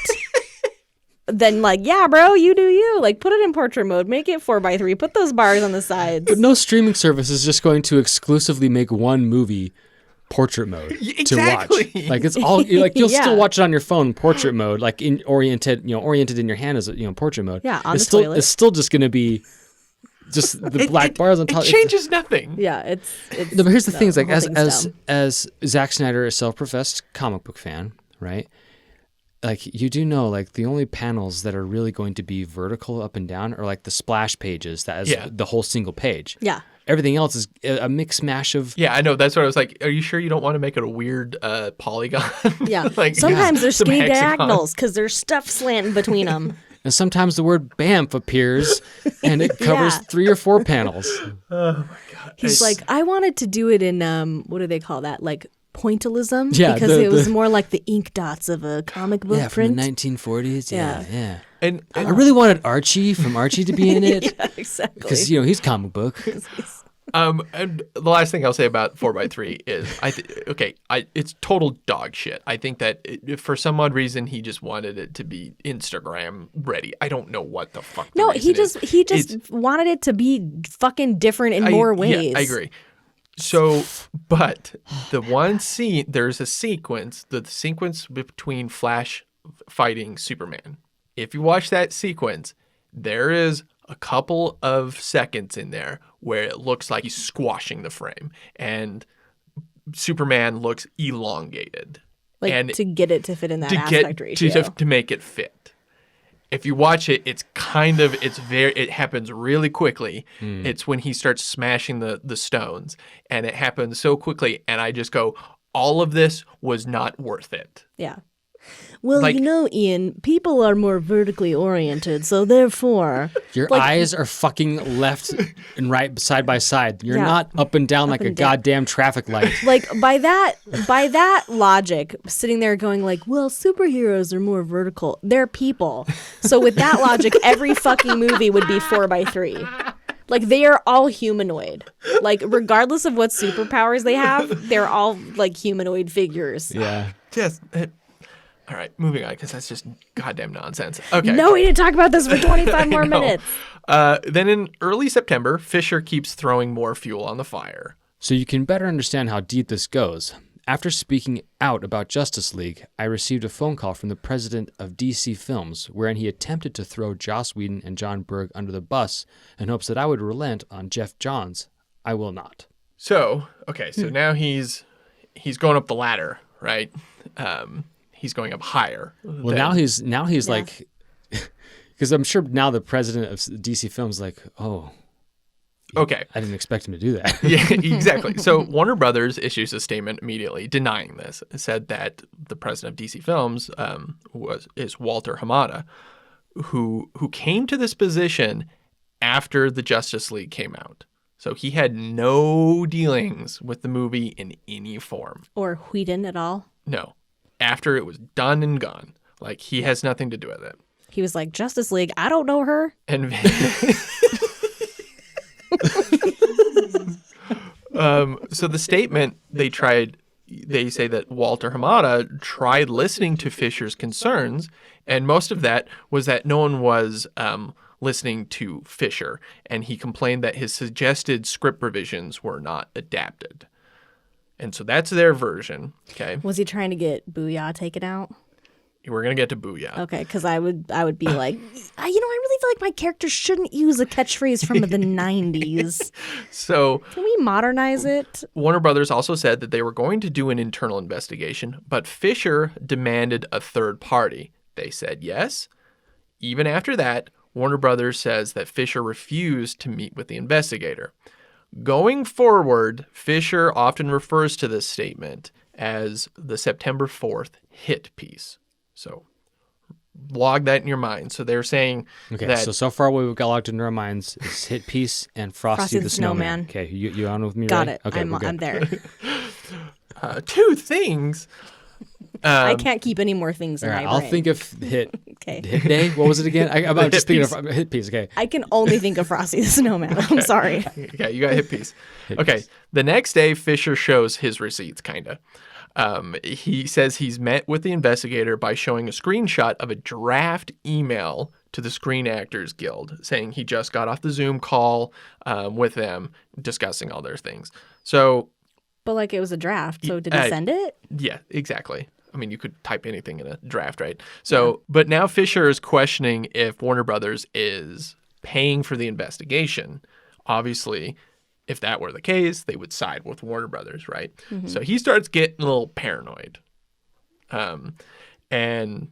Then like, yeah, bro, you do you. Like, put it in portrait mode. Make it 4x3. Put those bars on the sides. But no streaming service is just going to exclusively make one movie portrait mode Exactly. to watch. Like it's all like you'll Yeah. still watch it on your phone, portrait mode, like oriented in your hand as portrait mode. Yeah, on it's the still toilet. it's still just going to be just the black bars on top. It changes nothing. Yeah, it's No, but here's the thing: is like whole thing's dumb. as Zack Snyder, a self-professed comic book fan, right? Like you do know, like the only panels that are really going to be vertical up and down are like the splash pages. That is the whole single page. Yeah. Everything else is a mix mash of. Yeah, I know. That's what I was like. Are you sure you don't want to make it a weird polygon? Yeah. Like, Sometimes there's some skinny hexagon. diagonals because there's stuff slanting between them. And sometimes the word BAMF appears, and it covers Yeah. 3 or 4 panels. He's like, I wanted to do it in what do they call that? Like pointillism? Yeah, because it was more like the ink dots of a comic book Yeah, print. from the 1940s. Yeah. And I really wanted Archie from Archie to be in it Yeah, exactly. because he's comic book. and the last thing I'll say about 4x3 is it's total dog shit. I think that for some odd reason he just wanted it to be Instagram ready. I don't know what the fuck. No, the he reason just is. he just wanted it to be fucking different in more ways. Yeah, I agree. So, but the one scene, there's a sequence, the sequence between Flash fighting Superman. If you watch that sequence, there is a couple of seconds in there where it looks like he's squashing the frame and Superman looks elongated. Like and to get it to fit in that to aspect get ratio. to make it fit. If you watch it, it happens really quickly. It's when he starts smashing the stones, and it happens so quickly, and I just go, all of this was not worth it. Yeah. Well, Like- you know, Ian, people are more vertically oriented, so therefore, Your eyes are fucking left and right side by side. You're Yeah. not up and down like a and down. goddamn traffic light. Like by that logic, sitting there going like, well, superheroes are more vertical. They're people. So with that logic, every fucking movie would be 4x3. Like they are all humanoid. Like regardless of what superpowers they have, they're all like humanoid figures. Yeah. Yes. All right, moving on, because that's just goddamn nonsense. Okay. No, we didn't talk about this for 25 more know. minutes. Then in early September, Fisher keeps throwing more fuel on the fire. So you can better understand how deep this goes. After speaking out about Justice League, I received a phone call from the president of DC Films, wherein he attempted to throw Joss Whedon and John Berg under the bus in hopes that I would relent on Jeff Johns. I will not. So, okay, so now he's going up the ladder, right? He's going up higher. Well, now he's like, because I'm sure now the president of DC Films is like, oh, Okay. I didn't expect him to do that. Yeah, exactly. So Warner Brothers issues a statement immediately denying this. It said that the president of DC Films is Walter Hamada, who came to this position after the Justice League came out. So he had no dealings with the movie in any form. Or Whedon at all. No. After it was done and gone. Like, he has nothing to do with it. He was like, Justice League, I don't know her. And so the statement they say that Walter Hamada tried listening to Fisher's concerns, and most of that was that no one was listening to Fisher, and he complained that his suggested script revisions were not adapted. And so that's their version. Okay, Was he trying to get Booyah taken out? we're gonna get to Booyah. Okay, because I would be like, I really feel like my character shouldn't use a catchphrase from the 90s. So Can we modernize it? Warner Brothers also said that they were going to do an internal investigation, but Fisher demanded a third party. They said yes. Even after that, Warner Brothers says that Fisher refused to meet with the investigator. Going forward, Fisher often refers to this statement as the September 4th hit piece. So log that in your mind. So they're saying Okay, that so far what we've got logged into our minds is Hit Piece and Frosty the Snowman. Okay, you on with me? Got Ray? it. Okay, we're good. I'm there. two things. I can't keep any more things in All my right, I'll brain. think of Hit Okay. Day. What was it again? I'm just thinking of Hit Piece. Okay. I can only think of Frosty the Snowman. I'm sorry. Okay, you got hit piece. Okay, the next day, Fisher shows his receipts, kind of. He says he's met with the investigator by showing a screenshot of a draft email to the Screen Actors Guild saying he just got off the Zoom call with them discussing all their things. So, But like it was a draft, so did he send it? yeah, exactly. I mean, you could type anything in a draft, right? So, but now Fisher is questioning if Warner Brothers is paying for the investigation. Obviously, if that were the case, they would side with Warner Brothers, right? So he starts getting a little paranoid. Then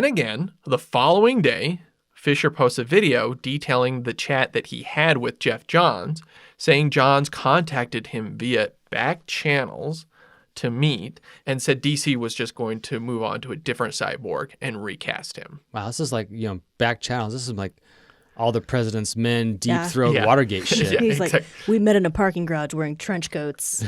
again, the following day, Fisher posts a video detailing the chat that he had with Jeff Johns, saying Johns contacted him via back channels to meet and said DC was just going to move on to a different cyborg and recast him. Wow, this is like, back channels. This is like all the President's Men, deep Yeah. throat Yeah. Watergate shit. Yeah. He's like, exactly. we met in a parking garage wearing trench coats.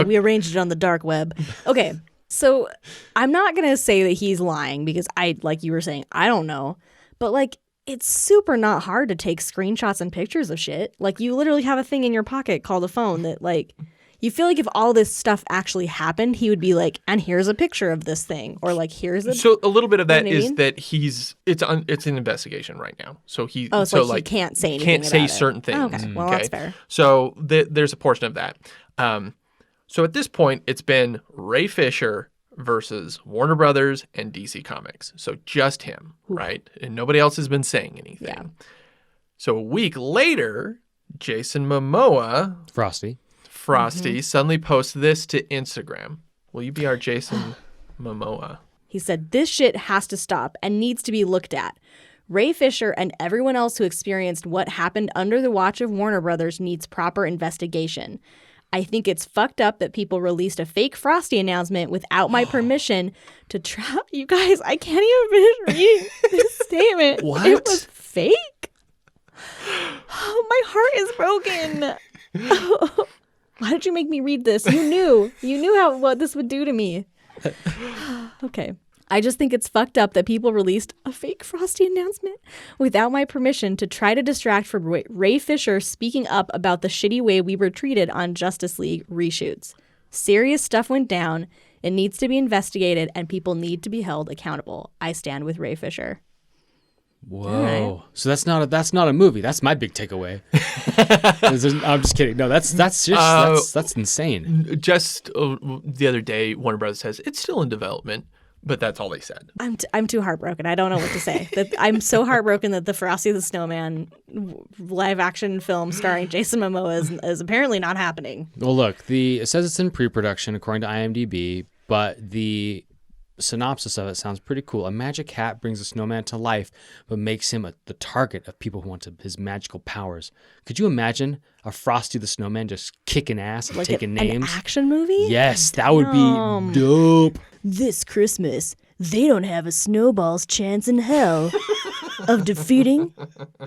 We arranged it on the dark web. Okay, so I'm not going to say that he's lying because like you were saying, I don't know. But like, it's super not hard to take screenshots and pictures of shit. Like you literally have a thing in your pocket called a phone that like You feel like if all this stuff actually happened, he would be like, and here's a picture of this thing, or like here's a. So a little bit of that You know what I is mean? that it's an investigation right now. So so like he can't say anything can't say about it. certain things. Oh, okay, well that's fair. So there's a portion of that. So at this point, it's been Ray Fisher versus Warner Brothers and DC Comics. So just him, right? And nobody else has been saying anything. Yeah. So a week later, Jason Momoa, Frosty. suddenly posts this to Instagram. Will you be our Jason Momoa? He said, "This shit has to stop and needs to be looked at. Ray Fisher and everyone else who experienced what happened under the watch of Warner Brothers needs proper investigation. I think it's fucked up that people released a fake Frosty announcement without my permission to try." You guys, I can't even finish reading this statement. What? It was fake? Oh, my heart is broken. Why did you make me read this? You knew what this would do to me. Okay. I just think it's fucked up that people released a fake Frosty announcement without my permission to try to distract from Ray Fisher speaking up about the shitty way we were treated on Justice League reshoots. Serious stuff went down. It needs to be investigated, and people need to be held accountable. I stand with Ray Fisher. Whoa! Right. So that's not a movie. That's my big takeaway. I'm just kidding. No, that's insane. Just the other day, Warner Brothers says it's still in development, but that's all they said. I'm too heartbroken. I don't know what to say. I'm so heartbroken that the Frosty the Snowman live action film starring Jason Momoa is apparently not happening. Well, look, it says it's in pre-production according to IMDb, but the synopsis of it sounds pretty cool. A magic hat brings a snowman to life, but makes him the target of people who want his magical powers. Could you imagine a Frosty the Snowman just kicking ass and Like taking an names? action movie? Yes, that would be dope. This Christmas, they don't have a snowball's chance in hell of defeating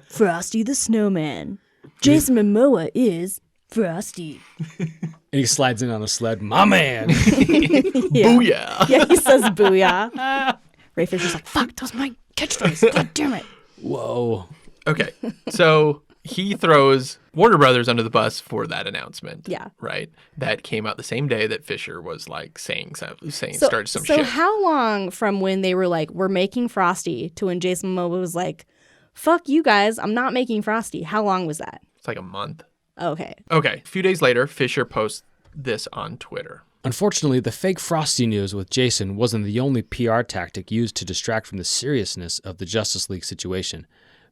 Frosty the Snowman. Jason Momoa is Frosty. And he slides in on a sled. My man. Booyah! Yeah, he says booyah. Ray Fisher's like, fuck, that was my catchphrase. God damn it. Whoa. Okay, so he throws Warner Brothers under the bus for that announcement. Yeah. Right? That came out the same day that Fisher was like saying started some So shit. how long from when they were like, we're making Frosty, to when Jason Momoa was like, fuck you guys, I'm not making Frosty? How long was that? It's like a month. Okay. Okay, a few days later, Fisher posts this on Twitter. Unfortunately, the fake Frosty news with Jason wasn't the only PR tactic used to distract from the seriousness of the Justice League situation.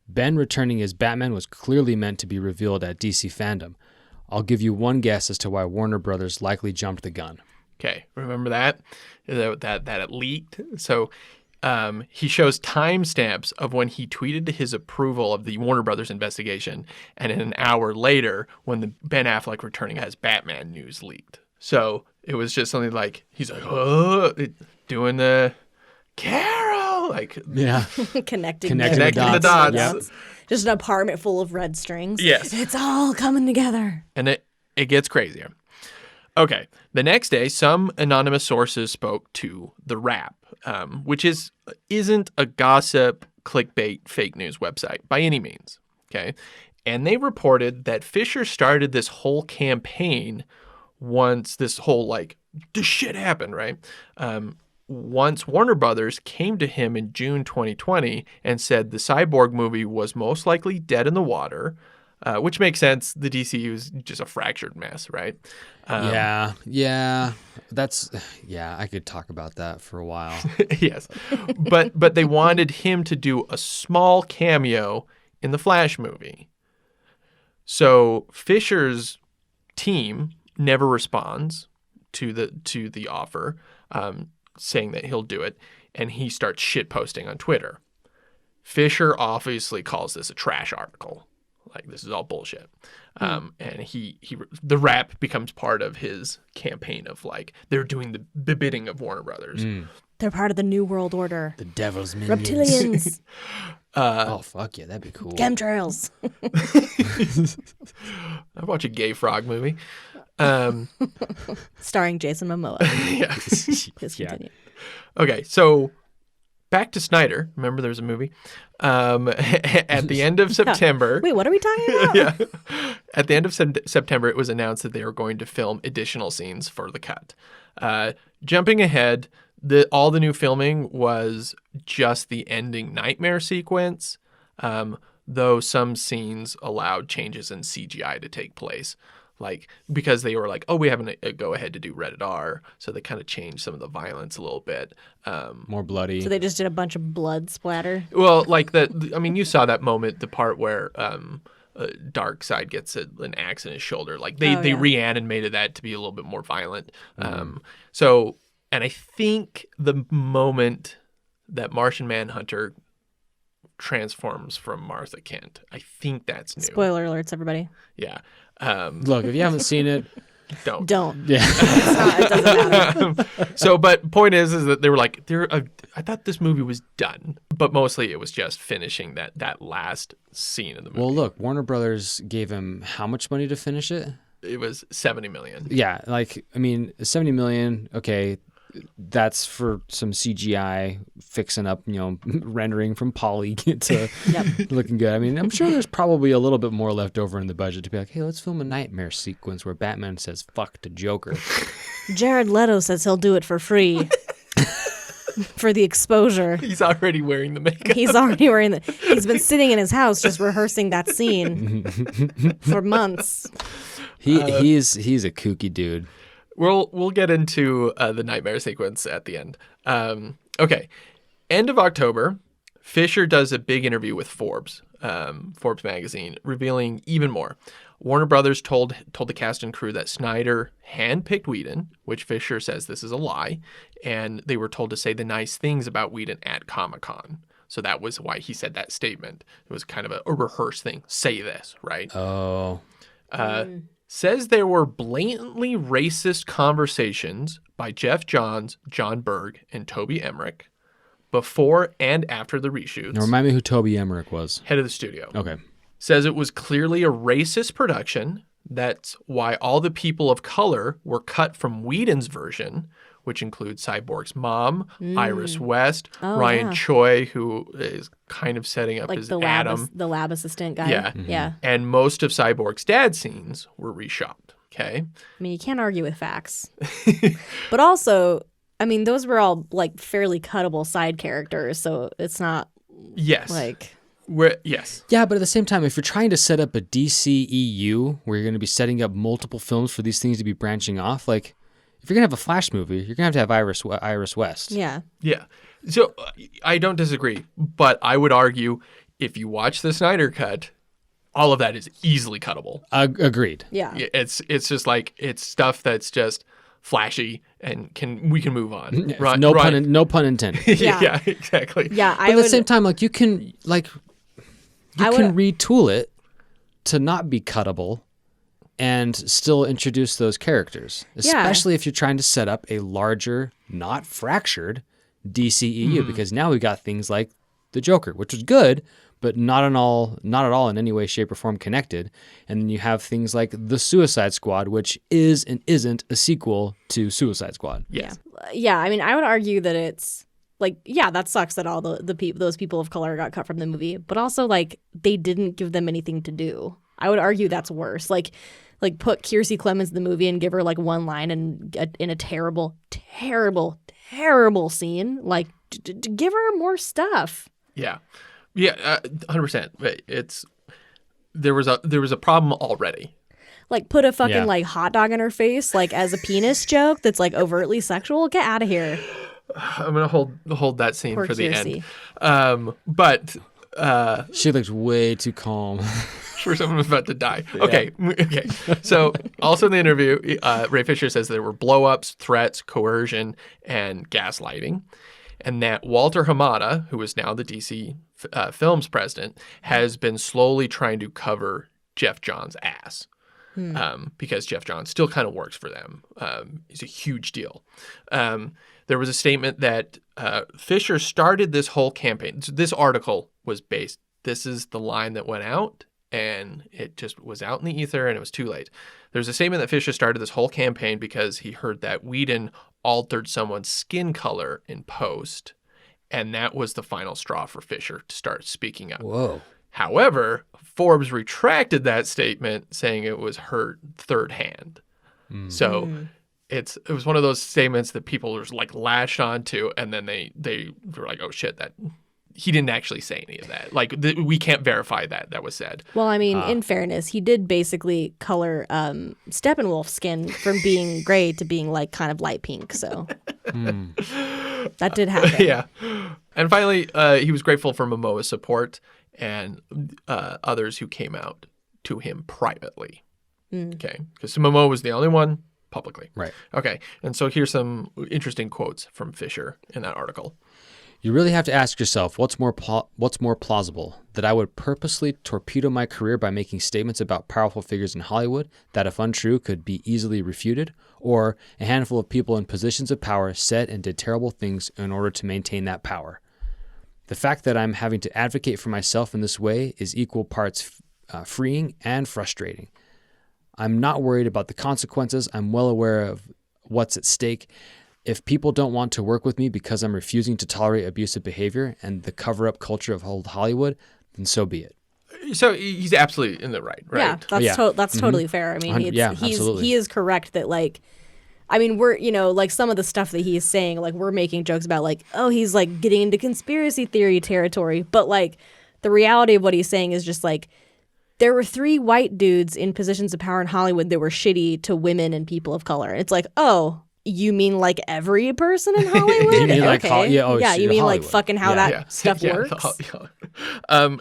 Ben returning as Batman was clearly meant to be revealed at DC Fandom. I'll give you one guess as to why Warner Brothers likely jumped the gun. Okay, remember that it leaked? So he shows timestamps of when he tweeted his approval of the Warner Brothers investigation, and then an hour later, when the Ben Affleck returning as Batman news leaked. So it was just something like, he's like, oh, doing the Carol, like, Yeah. Connecting the dots. Yep. Just an apartment full of red strings. Yes. It's all coming together. And it gets crazier. Okay, the next day, some anonymous sources spoke to The Wrap, which isn't a gossip, clickbait, fake news website by any means. Okay, and they reported that Fisher started this whole campaign once this whole this shit happened, right? Once Warner Brothers came to him in June 2020 and said the Cyborg movie was most likely dead in the water. Which makes sense. The DCU is just a fractured mess, right? I could talk about that for a while. Yes. But they wanted him to do a small cameo in the Flash movie. So Fisher's team never responds to the offer, saying that he'll do it, and he starts shitposting on Twitter. Fisher obviously calls this a trash article. Like, this is all bullshit. And the Wrap becomes part of his campaign of they're doing the bidding of Warner Brothers. They're part of the New World Order. The devil's minions. Reptilians. Oh, fuck yeah, that'd be cool. Chemtrails. I'd watch a gay frog movie. Starring Jason Momoa. Yeah. Please Yeah. continue. Okay, so back to Snyder. Remember, there was a movie at the end of September. Wait, what are we talking about? Yeah, at the end of September, it was announced that they were going to film additional scenes for the cut. Jumping ahead, all the new filming was just the ending nightmare sequence, though some scenes allowed changes in CGI to take place. Like, because they were like, oh, we have a go-ahead to do rated R, so they kind of changed some of the violence a little bit. More bloody. So they just did a bunch of blood splatter. Well, like you saw that moment, the part where Darkseid gets an axe in his shoulder. Like, they reanimated that to be a little bit more violent. And I think the moment that Martian Manhunter transforms from Martha Kent, I think that's new. Spoiler alerts, everybody. Yeah. Look, if you haven't seen it, don't. Yeah. It doesn't matter. But point is that they were like, I thought this movie was done, but mostly it was just finishing that last scene in the movie. Well, look, Warner Brothers gave him how much money to finish it? It was $70 million. Yeah, like, I mean, $70 million, okay, that's for some CGI fixing up, rendering from poly to looking good. I mean, I'm sure there's probably a little bit more left over in the budget to be like, hey, let's film a nightmare sequence where Batman says fuck to Joker. Jared Leto says he'll do it for free. For the exposure. He's already wearing the makeup. He's been sitting in his house just rehearsing that scene for months. He's a kooky dude. We'll get into the nightmare sequence at the end. Okay. End of October, Fisher does a big interview with Forbes magazine, revealing even more. Warner Brothers told the cast and crew that Snyder handpicked Whedon, which Fisher says this is a lie, and they were told to say the nice things about Whedon at Comic-Con. So that was why he said that statement. It was kind of a rehearsed thing. Say this, right? Oh. Says there were blatantly racist conversations by Jeff Johns, John Berg, and Toby Emmerich before and after the reshoots. Now remind me who Toby Emmerich was. Head of the studio. Okay. Says it was clearly a racist production. That's why all the people of color were cut from Whedon's version, which includes Cyborg's mom, Iris West, Ryan Choi, who is kind of setting up as Adam. The lab assistant guy. Yeah. Mm-hmm. Yeah. And most of Cyborg's dad's scenes were reshot. Okay. I mean, you can't argue with facts. But also, I mean, those were all like fairly cuttable side characters, so it's not like... Yes. Yeah, but at the same time, if you're trying to set up a DCEU where you're going to be setting up multiple films for these things to be branching off, like if you're going to have a Flash movie, you're going to have Iris West. Yeah. Yeah. So I don't disagree, but I would argue if you watch the Snyder Cut, all of that is easily cuttable. Agreed. Yeah. It's just like it's stuff that's just flashy and we can move on. Right? No pun intended. Yeah, exactly. Yeah, But at the same time, like you can retool it to not be cuttable and still introduce those characters, especially if you're trying to set up a larger, not fractured DCEU, because now we got things like the Joker, which was good, but not at all in any way, shape, or form connected. And then you have things like the Suicide Squad, which is and isn't a sequel to Suicide Squad. Yes. Yeah, I mean, I would argue that it's like, yeah, that sucks that all those people of color got cut from the movie, but also like they didn't give them anything to do. I would argue that's worse. Like put Kiersey Clemons in the movie and give her like one line in a terrible, terrible, terrible scene. Like give her more stuff. Yeah. Yeah, 100%. There was a problem already. Like put a fucking like hot dog in her face, like as a penis joke that's like overtly sexual. Get out of here. I'm gonna hold that scene Poor for the Kiersey. end. But she looked way too calm. For someone who's about to die. Okay. So also in the interview, Ray Fisher says there were blow-ups, threats, coercion, and gaslighting. And that Walter Hamada, who is now the DC Films president, has been slowly trying to cover Jeff Johns' ass because Jeff Johns still kind of works for them. He's a huge deal. There was a statement that Fisher started this whole campaign. So this article was based. This is the line that went out, and it just was out in the ether, and it was too late. There's a statement that Fisher started this whole campaign because he heard that Whedon altered someone's skin color in post, And that was the final straw for Fisher to start speaking up. Whoa. However, Forbes retracted that statement, saying it was her third hand. So it was one of those statements that people were like latched onto, and then they were like, "Oh shit, that he didn't actually say any of that. Like we can't verify that was said." Well, I mean, in fairness, he did basically color Steppenwolf's skin from being gray to being like kind of light pink. So that did happen. Yeah. And finally, he was grateful for Momoa's support and others who came out to him privately. Okay. Because Momoa was the only one publicly. Right. Okay. And so here's some interesting quotes from Fisher in that article. You really have to ask yourself, what's more plausible? That I would purposely torpedo my career by making statements about powerful figures in Hollywood that, if untrue, could be easily refuted? Or a handful of people in positions of power said and did terrible things in order to maintain that power? The fact that I'm having to advocate for myself in this way is equal parts freeing and frustrating. I'm not worried about the consequences. I'm well aware of what's at stake. If people don't want to work with me because I'm refusing to tolerate abusive behavior and the cover-up culture of old Hollywood, then so be it. So he's absolutely in the right? Yeah, that's totally fair. I mean, absolutely. He is correct that, like, I mean, we're, like some of the stuff that he's saying, like we're making jokes about, like, oh, he's like getting into conspiracy theory territory. But like the reality of what he's saying is just like, there were 3 white dudes in positions of power in Hollywood that were shitty to women and people of color. It's like, oh, you mean like every person in Hollywood? You mean like okay. you mean Hollywood. Like fucking how Yeah. that stuff works?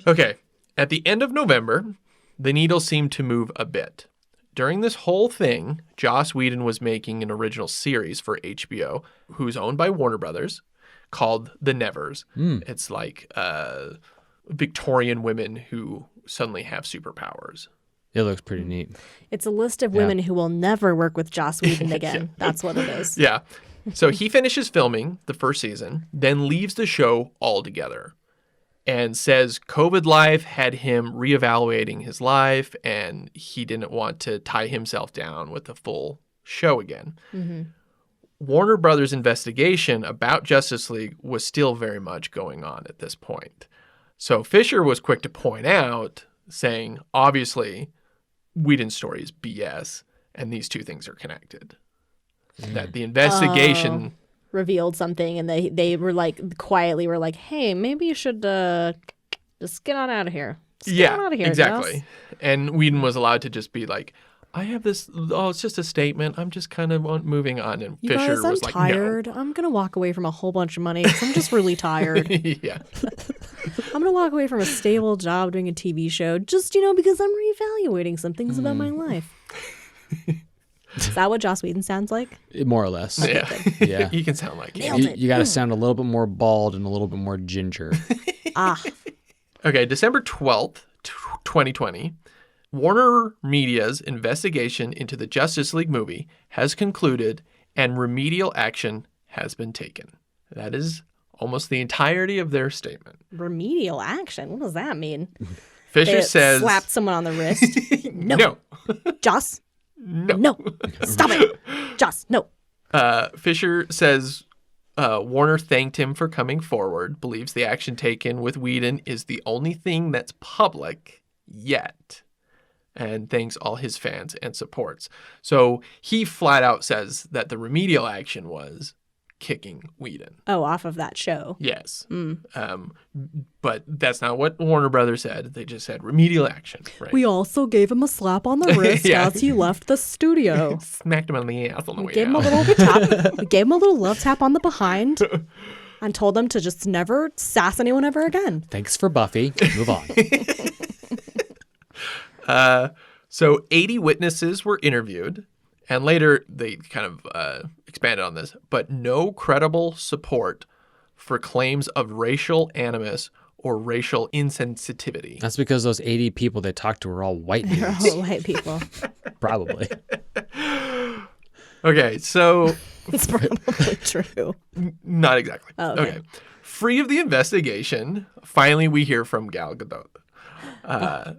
Okay. At the end of November, the needle seemed to move a bit. During this whole thing, Joss Whedon was making an original series for HBO, who's owned by Warner Brothers, called The Nevers. It's like Victorian women who suddenly have superpowers. It looks pretty neat. It's a list of women who will never work with Joss Whedon again. That's what it is. Yeah. So he finishes filming the first season, then leaves the show altogether and says COVID life had him reevaluating his life and he didn't want to tie himself down with a full show again. Warner Brothers' investigation about Justice League was still very much going on at this point. So Fisher was quick to point out, saying, obviously, Whedon's story is BS, and these two things are connected. That the investigation revealed something, and they were like quietly were like, "Hey, maybe you should just get on out of here." Get on out of here, exactly. Joss. And Whedon was allowed to just be like, "I have this. Oh, it's just a statement. I'm just kind of moving on." And You Fisher guys, I'm was like, tired. I'm gonna walk away from a whole bunch of money 'cause I'm just really tired. Yeah. I'm gonna walk away from a stable job doing a TV show just because I'm reevaluating some things about my life. Is that what Joss Whedon sounds like? More or less. Yeah. Yeah. He can sound like him. You got to sound a little bit more bald and a little bit more ginger. Okay, December 12th, 2020, Warner Media's investigation into the Justice League movie has concluded and remedial action has been taken. That is almost the entirety of their statement. Remedial action? What does that mean? Fisher They says... slapped someone on the wrist. No. Joss? No. No. Stop it. Joss, no. Fisher says Warner thanked him for coming forward, believes the action taken with Whedon is the only thing that's public yet, and thanks all his fans and supports. So he flat out says that the remedial action was kicking Whedon. Oh, off of that show. Yes. But that's not what Warner Brothers said. They just said remedial action. Right? We also gave him a slap on the wrist Yeah. as he left the studio. Smacked him on the ass on the way Gave him a out. little tap. We gave him a little love tap on the behind and told him to just never sass anyone ever again. Thanks for Buffy. Move on. So 80 witnesses were interviewed, and later they kind of expanded on this, but no credible support for claims of racial animus or racial insensitivity. That's because those 80 people they talked to were all white They're dudes. all white people. Probably. Okay, so It's probably true. not exactly. Oh, okay. Free of the investigation, finally we hear from Gal Gadot.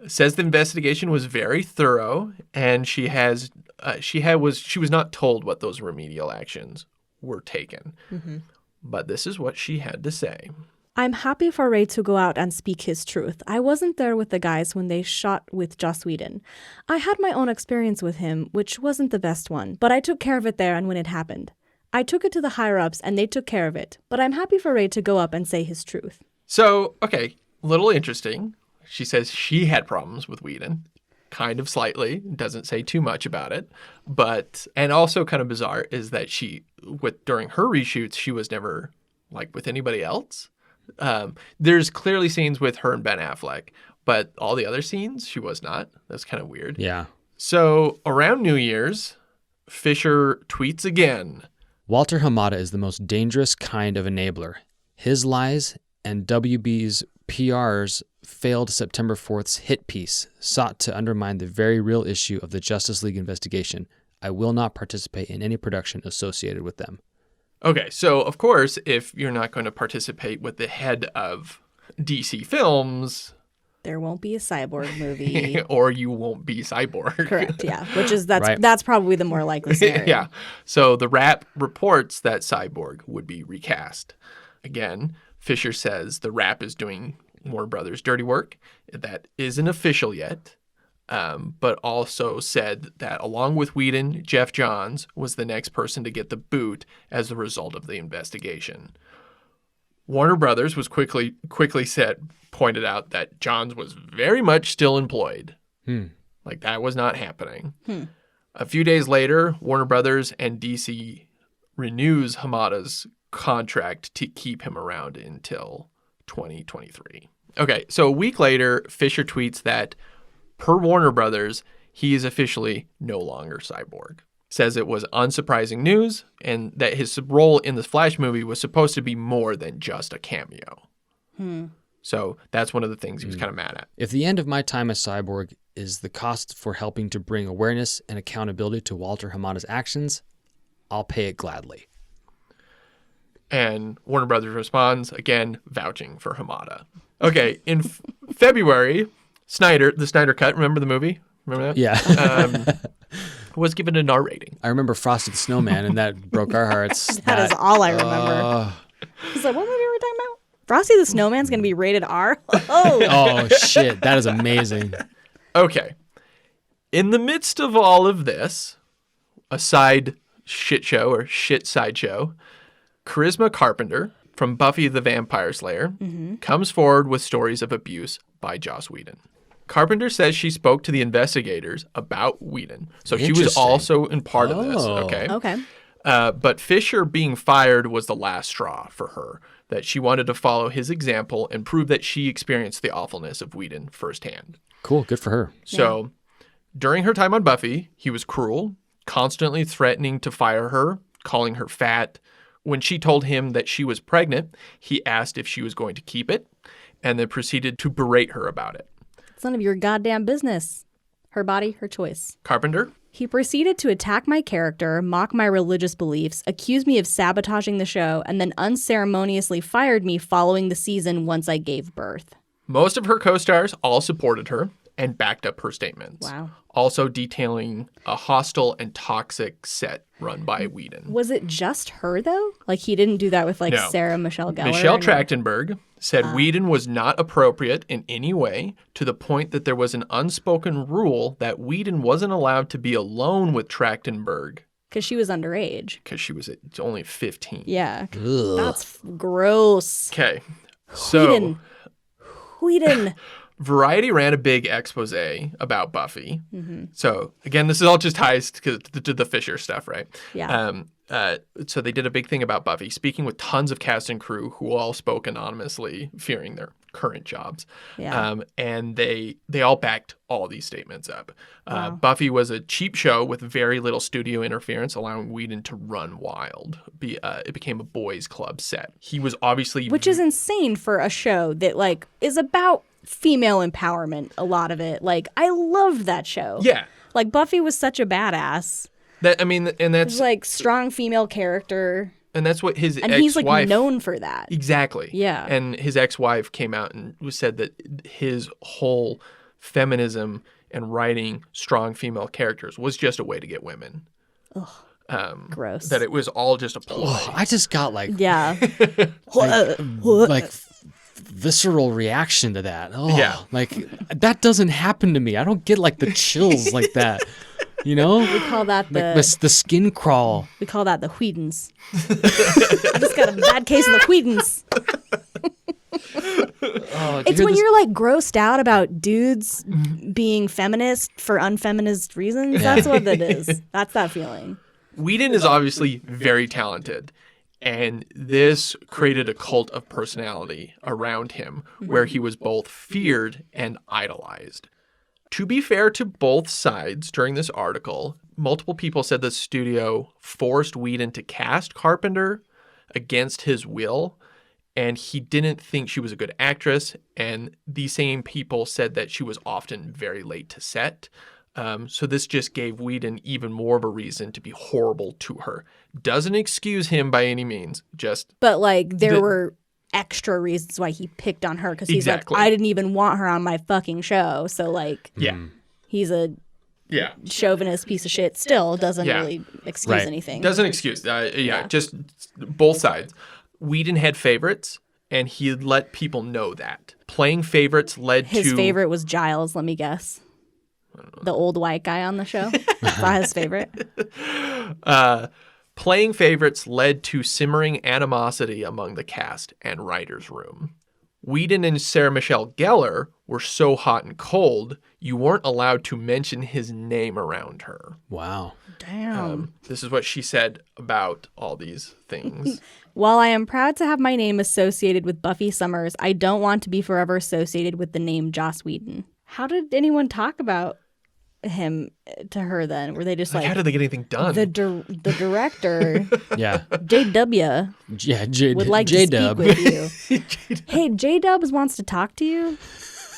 Says the investigation was very thorough, and she was not told what those remedial actions were taken. But this is what she had to say. I'm happy for Ray to go out and speak his truth. I wasn't there with the guys when they shot with Joss Whedon. I had my own experience with him, which wasn't the best one, but I took care of it there and when it happened. I took it to the higher-ups and they took care of it, but I'm happy for Ray to go up and say his truth. So, okay, little interesting. She says she had problems with Whedon. Kind of slightly, doesn't say too much about it. But, and also kind of bizarre is that during her reshoots, she was never like with anybody else. There's clearly scenes with her and Ben Affleck, but all the other scenes, she was not. That's kind of weird. Yeah. So around New Year's, Fisher tweets again. Walter Hamada is the most dangerous kind of enabler. His lies and WB's PR's failed September 4th's hit piece sought to undermine the very real issue of the Justice League investigation. I will not participate in any production associated with them. Okay, so of course, if you're not going to participate with the head of DC Films, There won't be a Cyborg movie. or you won't be Cyborg. Correct, yeah. Which is, Right. that's probably the more likely scenario. Yeah. So the Wrap reports that Cyborg would be recast. Again, Fisher says the Wrap is doing Warner Brothers' dirty work. That isn't official yet. But also said that along with Whedon, Jeff Johns was the next person to get the boot as a result of the investigation. Warner Brothers was quickly pointed out that Johns was very much still employed. Like that was not happening. A few days later, Warner Brothers and DC renews Hamada's contract to keep him around until 2023. Okay, so a week later, Fisher tweets that per Warner Brothers, he is officially no longer Cyborg. Says it was unsurprising news and that his role in the Flash movie was supposed to be more than just a cameo. So that's one of the things he was kind of mad at. If the end of my time as Cyborg is the cost for helping to bring awareness and accountability to Walter Hamada's actions, I'll pay it gladly. And Warner Brothers responds, again, vouching for Hamada. Okay, in February, the Snyder Cut, remember the movie? Remember that? Yeah. Was given an R rating. I remember Frosty the Snowman, and that broke our hearts. That is all I remember. He's like, what movie are we talking about? Frosty the Snowman's going to be rated R? Oh, shit. That is amazing. Okay. In the midst of all of this, a side shit show or shit sideshow, Charisma Carpenter from Buffy the Vampire Slayer comes forward with stories of abuse by Joss Whedon. Carpenter says she spoke to the investigators about Whedon. So she was Interesting. also in part of this. Oh. Okay. But Fisher being fired was the last straw for her, that she wanted to follow his example and prove that she experienced the awfulness of Whedon firsthand. Cool. Good for her. So during her time on Buffy, he was cruel, constantly threatening to fire her, calling her fat. When she told him that she was pregnant, he asked if she was going to keep it and then proceeded to berate her about it. It's none of your goddamn business. Her body, her choice. Carpenter? He proceeded to attack my character, mock my religious beliefs, accuse me of sabotaging the show, and then unceremoniously fired me following the season once I gave birth. Most of her co-stars all supported her and backed up her statements. Wow. Also detailing a hostile and toxic set run by Whedon. Was it just her, though? Like, he didn't do that with, like, No. Sarah Michelle Gellar? Michelle and- Trachtenberg said Whedon was not appropriate in any way, to the point that there was an unspoken rule that Whedon wasn't allowed to be alone with Trachtenberg Because she was underage. because she was only 15. Yeah. Ugh. That's gross. Okay. So Whedon. Variety ran a big expose about Buffy. So again, this is all just ties to the Fisher stuff, right? Yeah. So they did a big thing about Buffy, speaking with tons of cast and crew who all spoke anonymously, fearing their current jobs. Yeah. And they all backed all these statements up. Buffy was a cheap show with very little studio interference, allowing Whedon to run wild. It became a boys' club set. He was obviously... Which is insane for a show that, like, is about female empowerment, a lot of it. Like, I loved that show. Yeah. Like, Buffy was such a badass. And It's that's like strong female character. and that's what his And ex-wife... he's like known for that. Exactly. Yeah. And his ex-wife came out and said that his whole feminism and writing strong female characters was just a way to get women. Gross. That it was all just a ploy. Oh, I just got like Yeah. like visceral reaction to that. Oh, Yeah. like that doesn't happen to me. I don't get like the chills like that. You know, We call that like the skin crawl. we call that the Whedons. I just got a bad case of the Whedons. Oh, It's when you're like grossed out about dudes being feminist for unfeminist reasons. That's what it is. That's that feeling. Whedon is obviously very talented, and this created a cult of personality around him where he was both feared and idolized. To be fair to both sides during this article, multiple people said the studio forced Whedon to cast Carpenter against his will, and he didn't think she was a good actress, and these same people said that she was often very late to set. So this just gave Whedon even more of a reason to be horrible to her. Doesn't excuse him by any means, just... But like there were extra reasons why he picked on her because he's Exactly. like, I didn't even want her on my fucking show. So like Yeah. he's a Yeah. chauvinist piece of shit still doesn't Yeah. really excuse Right. anything. Doesn't excuse. Just both sides. Whedon had favorites, and he let people know that. Playing favorites led His to... favorite was Giles, let me guess. The old white guy on the show. Is that his favorite? Playing favorites led to simmering animosity among the cast and writers' room. Whedon and Sarah Michelle Gellar were so hot and cold, you weren't allowed to mention his name around her. Wow. Damn. This is what she said about all these things. While I am proud to have my name associated with Buffy Summers, I don't want to be forever associated with the name Joss Whedon. How did anyone talk about him to her then? Were they just like How did they get anything done? the director, Yeah. JW, Yeah. would like to J-Dub. speak with you. Hey, JW wants to talk to you.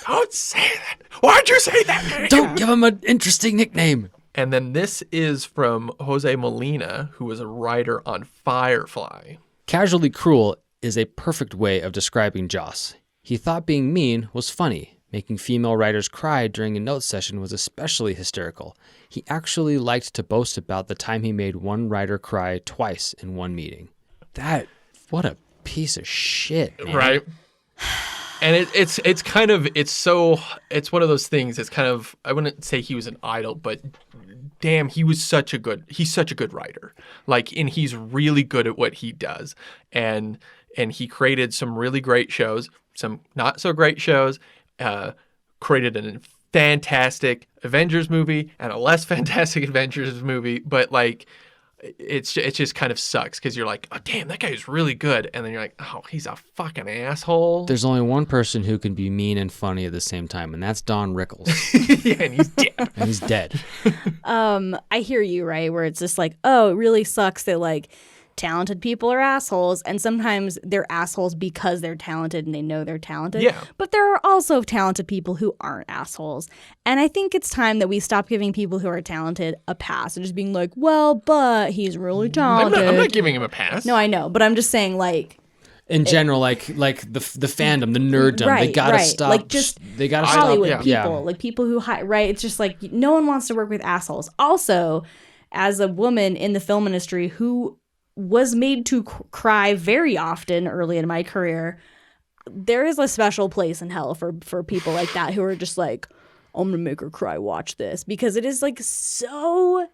Don't say that. Why'd you say that? Don't give him an interesting nickname. And then this is from Jose Molina, who was a writer on Firefly. Casually cruel is a perfect way of describing Joss. He thought being mean was funny. Making female writers cry during a note session was especially hysterical. He actually liked to boast about the time he made one writer cry twice in one meeting. What a piece of shit, man. Right. And it's one of those things. It's kind of, I wouldn't say he was an idol, but damn, he's such a good writer. Like, and he's really good at what he does. And he created some really great shows, some not so great shows, created a fantastic Avengers movie and a less fantastic Avengers movie. But like, it just kind of sucks because you're like, oh, damn, that guy is really good. And then you're like, oh, he's a fucking asshole. There's only one person who can be mean and funny at the same time, and that's Don Rickles. Yeah, and he's dead. And he's dead. I hear you, right? Where it's just like, oh, it really sucks that like talented people are assholes, and sometimes they're assholes because they're talented and they know they're talented. Yeah. But there are also talented people who aren't assholes. And I think it's time that we stop giving people who are talented a pass and just being like, well, but he's really talented. I'm not giving him a pass. No, I know, but I'm just saying like In general, like the fandom, the nerddom, right, they gotta right. stop. Like just they gotta Hollywood stop. people, Yeah. like people who right. It's just like no one wants to work with assholes. Also, as a woman in the film industry who was made to cry very often early in my career, there is a special place in hell for people like that who are just like, I'm gonna make her cry, watch this, because it is like so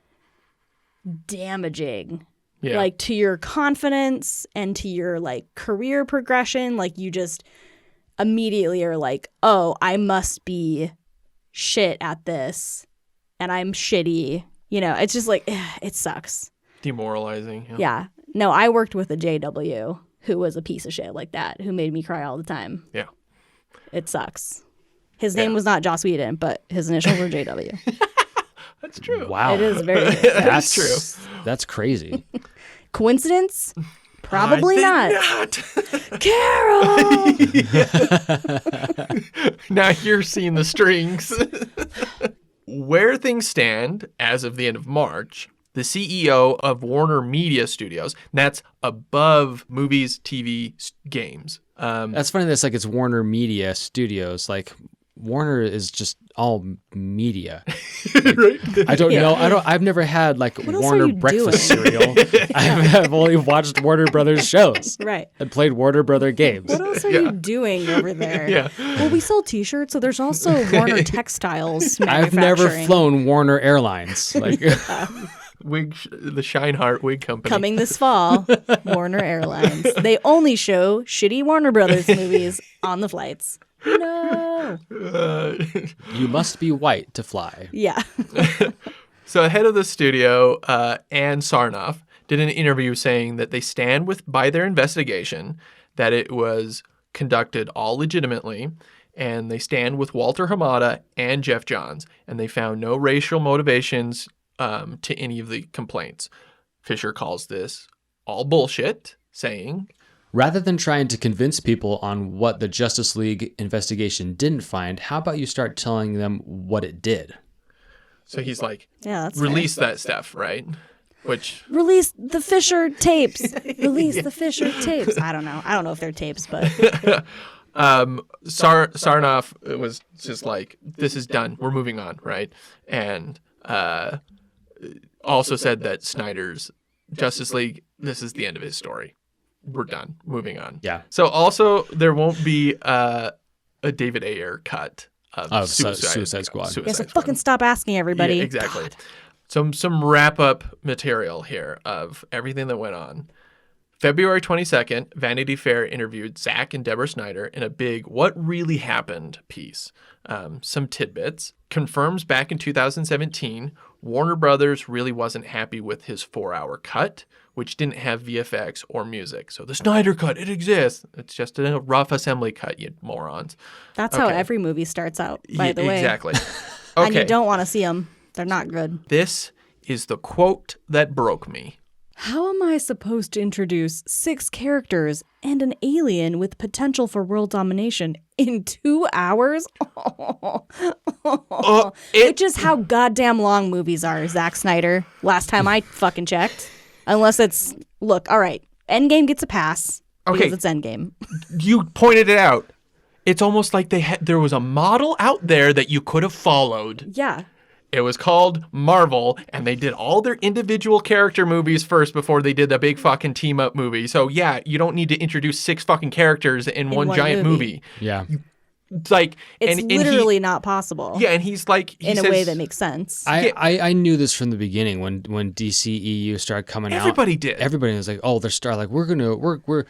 damaging. Yeah. Like to your confidence and to your like career progression. Like you just immediately are like, oh, I must be shit at this and I'm shitty. You know, it's just like, it sucks. Demoralizing. Yeah. No, I worked with a JW who was a piece of shit like that, who made me cry all the time. Yeah. It sucks. His name was not Joss Whedon, but his initials were JW. That's true. Wow. It is very That's true. That's crazy. Coincidence? Probably I not. think Carol! Now you're seeing the strings. Where things stand as of the end of March, the CEO of Warner Media Studios, that's above movies, TV, games. That's funny. That's like it's Warner Media Studios. Like Warner is just all media. I don't know. I've never had like else are Warner you breakfast doing? cereal. I've only watched Warner Brothers shows. Right. And played Warner Brother games. What else are you doing over there? Yeah. Well, we sell T-shirts, so there's also Warner Textiles I've never manufacturing. flown Warner Airlines. Like The Shineheart Wig Company. Coming this fall, Warner Airlines. They only show shitty Warner Brothers movies on the flights. No. you must be white to fly. Yeah. So head of the studio, Ann Sarnoff, did an interview saying that they stand by their investigation, that it was conducted all legitimately, and they stand with Walter Hamada and Jeff Johns, and they found no racial motivations to any of the complaints. Fisher calls this all bullshit, saying, Rather than trying to convince people on what the Justice League investigation didn't find, how about you start telling them what it did? so he's like, Yeah, that's release that stuff, right? Which, Release the Fisher tapes. Release the Fisher tapes. I don't know. I don't know if they're tapes, but Sarnoff was just like, this is done. We're moving on, right? And also said that Snyder's Justice League, this is the end of his story. We're done. Moving on. Yeah. So also there won't be a David Ayer cut of Suicide Squad. yeah, so fucking stop asking everybody. Yeah, exactly. Some wrap up material here of everything that went on. February 22nd, Vanity Fair interviewed Zack and Deborah Snyder in a big "What Really Happened" piece. Some tidbits. Confirms back in 2017, Warner Brothers really wasn't happy with his 4-hour cut, which didn't have VFX or music. So the Snyder cut, it exists. It's just a rough assembly cut, you morons. That's how Okay. every movie starts out, by the way. Exactly. And you Okay. don't want to see them. They're not good. This is the quote that broke me. How am I supposed to introduce 6 characters and an alien with potential for world domination in 2 hours? Which is how goddamn long movies are, Zack Snyder. Last time I fucking checked. Unless it's, look, all right, Endgame gets a pass because Okay. it's Endgame. You pointed it out. It's almost like there was a model out there that you could have followed. Yeah. It was called Marvel, and they did all their individual character movies first before they did the big fucking team up movie. So yeah, you don't need to introduce 6 fucking characters in one giant movie. Yeah. It's like It's literally not possible. Yeah, and he's like in a way that makes sense. I knew this from the beginning when DCEU started coming out. Everybody did. Everybody was like, "Oh, they're like we're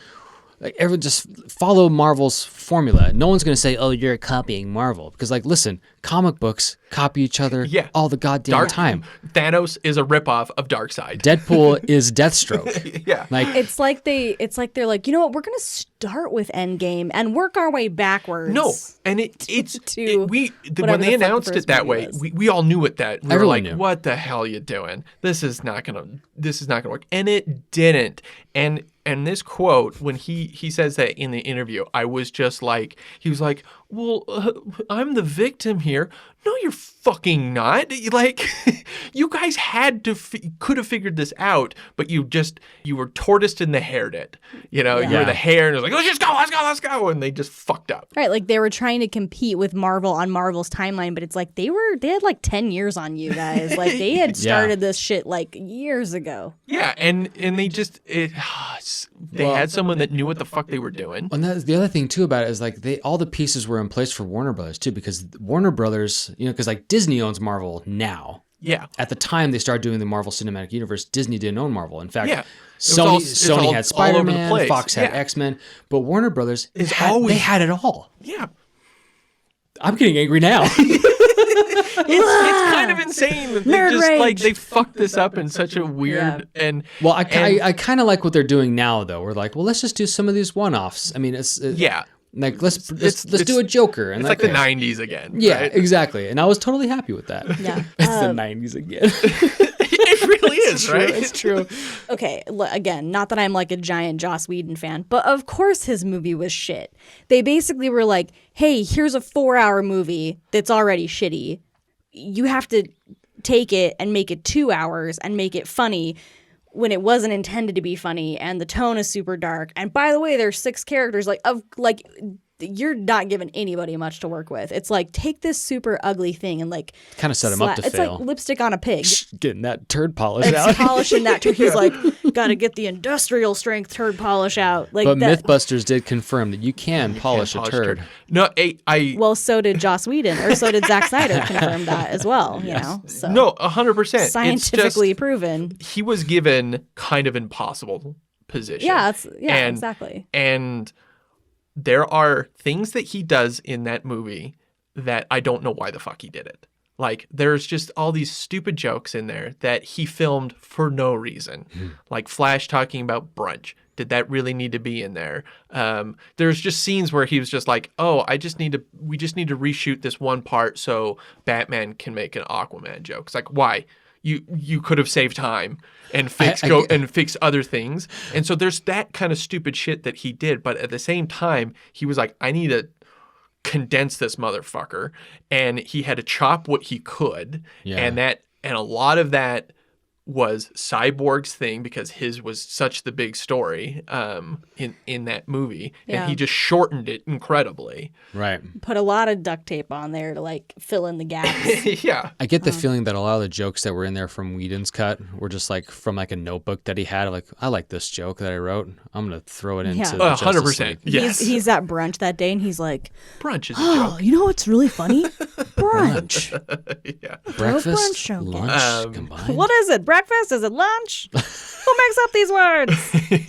like everyone just follow Marvel's formula. No one's gonna say, "Oh, you're copying Marvel," because like, listen, comic books copy each other all the goddamn time. Thanos is a ripoff of Darkseid. Deadpool is Deathstroke. Yeah. Like It's like they're like, you know what? We're gonna start with Endgame and work our way backwards. No, and when whatever they the fuck the announced first it that movie way, was. we all knew it. That we were Everyone like, knew. "What the hell are you doing? This is not gonna work," and it didn't. And this quote, when he says that in the interview, I was just like, he was like, "Well, I'm the victim here." No, you're fucking not. Like, you guys could have figured this out, but you were tortoised in the haired it. You know, you were the hare, and it was like, let's go, and they just fucked up. Right, like they were trying to compete with Marvel on Marvel's timeline, but it's like they had like 10 years on you guys. Like they had started this shit like years ago. Yeah, and they just they had someone that knew what the fuck they were doing. And that's the other thing too about it is like all the pieces were in place for Warner Brothers too, because Warner Brothers, because like Disney owns Marvel now. Yeah. At the time they started doing the Marvel Cinematic Universe, Disney didn't own Marvel. In fact, Yeah. Sony had all over the Spider-Man, place. Fox had Yeah. X-Men, but Warner Brothers They they had it all. Yeah. I'm getting angry now. It's kind of insane that Nerd they just rage. like they fucked this up in such a weird and Well, I kind of like what they're doing now, though. We're like, well, let's just do some of these one-offs. I mean, like let's do a Joker, and it's like the 90s again. Yeah, right? exactly. And I was totally happy with that. Yeah. It's the 90s again. It really is, right? It's true. Okay, again, not that I'm like a giant Joss Whedon fan, but of course his movie was shit. They basically were like, hey, here's a 4-hour movie that's already shitty. You have to take it and make it 2 hours and make it funny when it wasn't intended to be funny, and the tone is super dark. And by the way, there's 6 characters. you're not giving anybody much to work with. It's like, take this super ugly thing and like Kind of set him up to it's fail. like lipstick on a pig. Getting that turd polish It's out. polishing that turd. He's like, gotta get the industrial strength turd polish out. Like But that. Mythbusters did confirm that you can polish a turd. No, I Well, so did Joss Whedon, or so did Zack Snyder confirm that as well. You know, so no, 100%. scientifically proven. He was given kind of impossible position. Yeah, And- exactly. And there are things that he does in that movie that I don't know why the fuck he did it. Like, there's just all these stupid jokes in there that he filmed for no reason. Like Flash talking about brunch. Did that really need to be in there? There's just scenes where he was just like, "Oh, we just need to reshoot this one part so Batman can make an Aquaman joke." It's like, why? You could have saved time and fix other things. And so there's that kind of stupid shit that he did. But at the same time, he was like, I need to condense this motherfucker. And he had to chop what he could. Yeah. And a lot of that was Cyborg's thing because his was such the big story in that movie. Yeah. And he just shortened it incredibly. Right. Put a lot of duct tape on there to like fill in the gaps. Yeah. I get the feeling that a lot of the jokes that were in there from Whedon's cut were just like from like a notebook that he had. Like, I like this joke that I wrote. I'm going to throw it into Yeah. the Justice 100%. League. Yes. He's at brunch that day and he's like, Brunch is a Oh, joke. you know what's really funny? Brunch. Yeah. Breakfast, brunch joke. lunch combined. what is it? Breakfast? Is it lunch? Who makes up these words?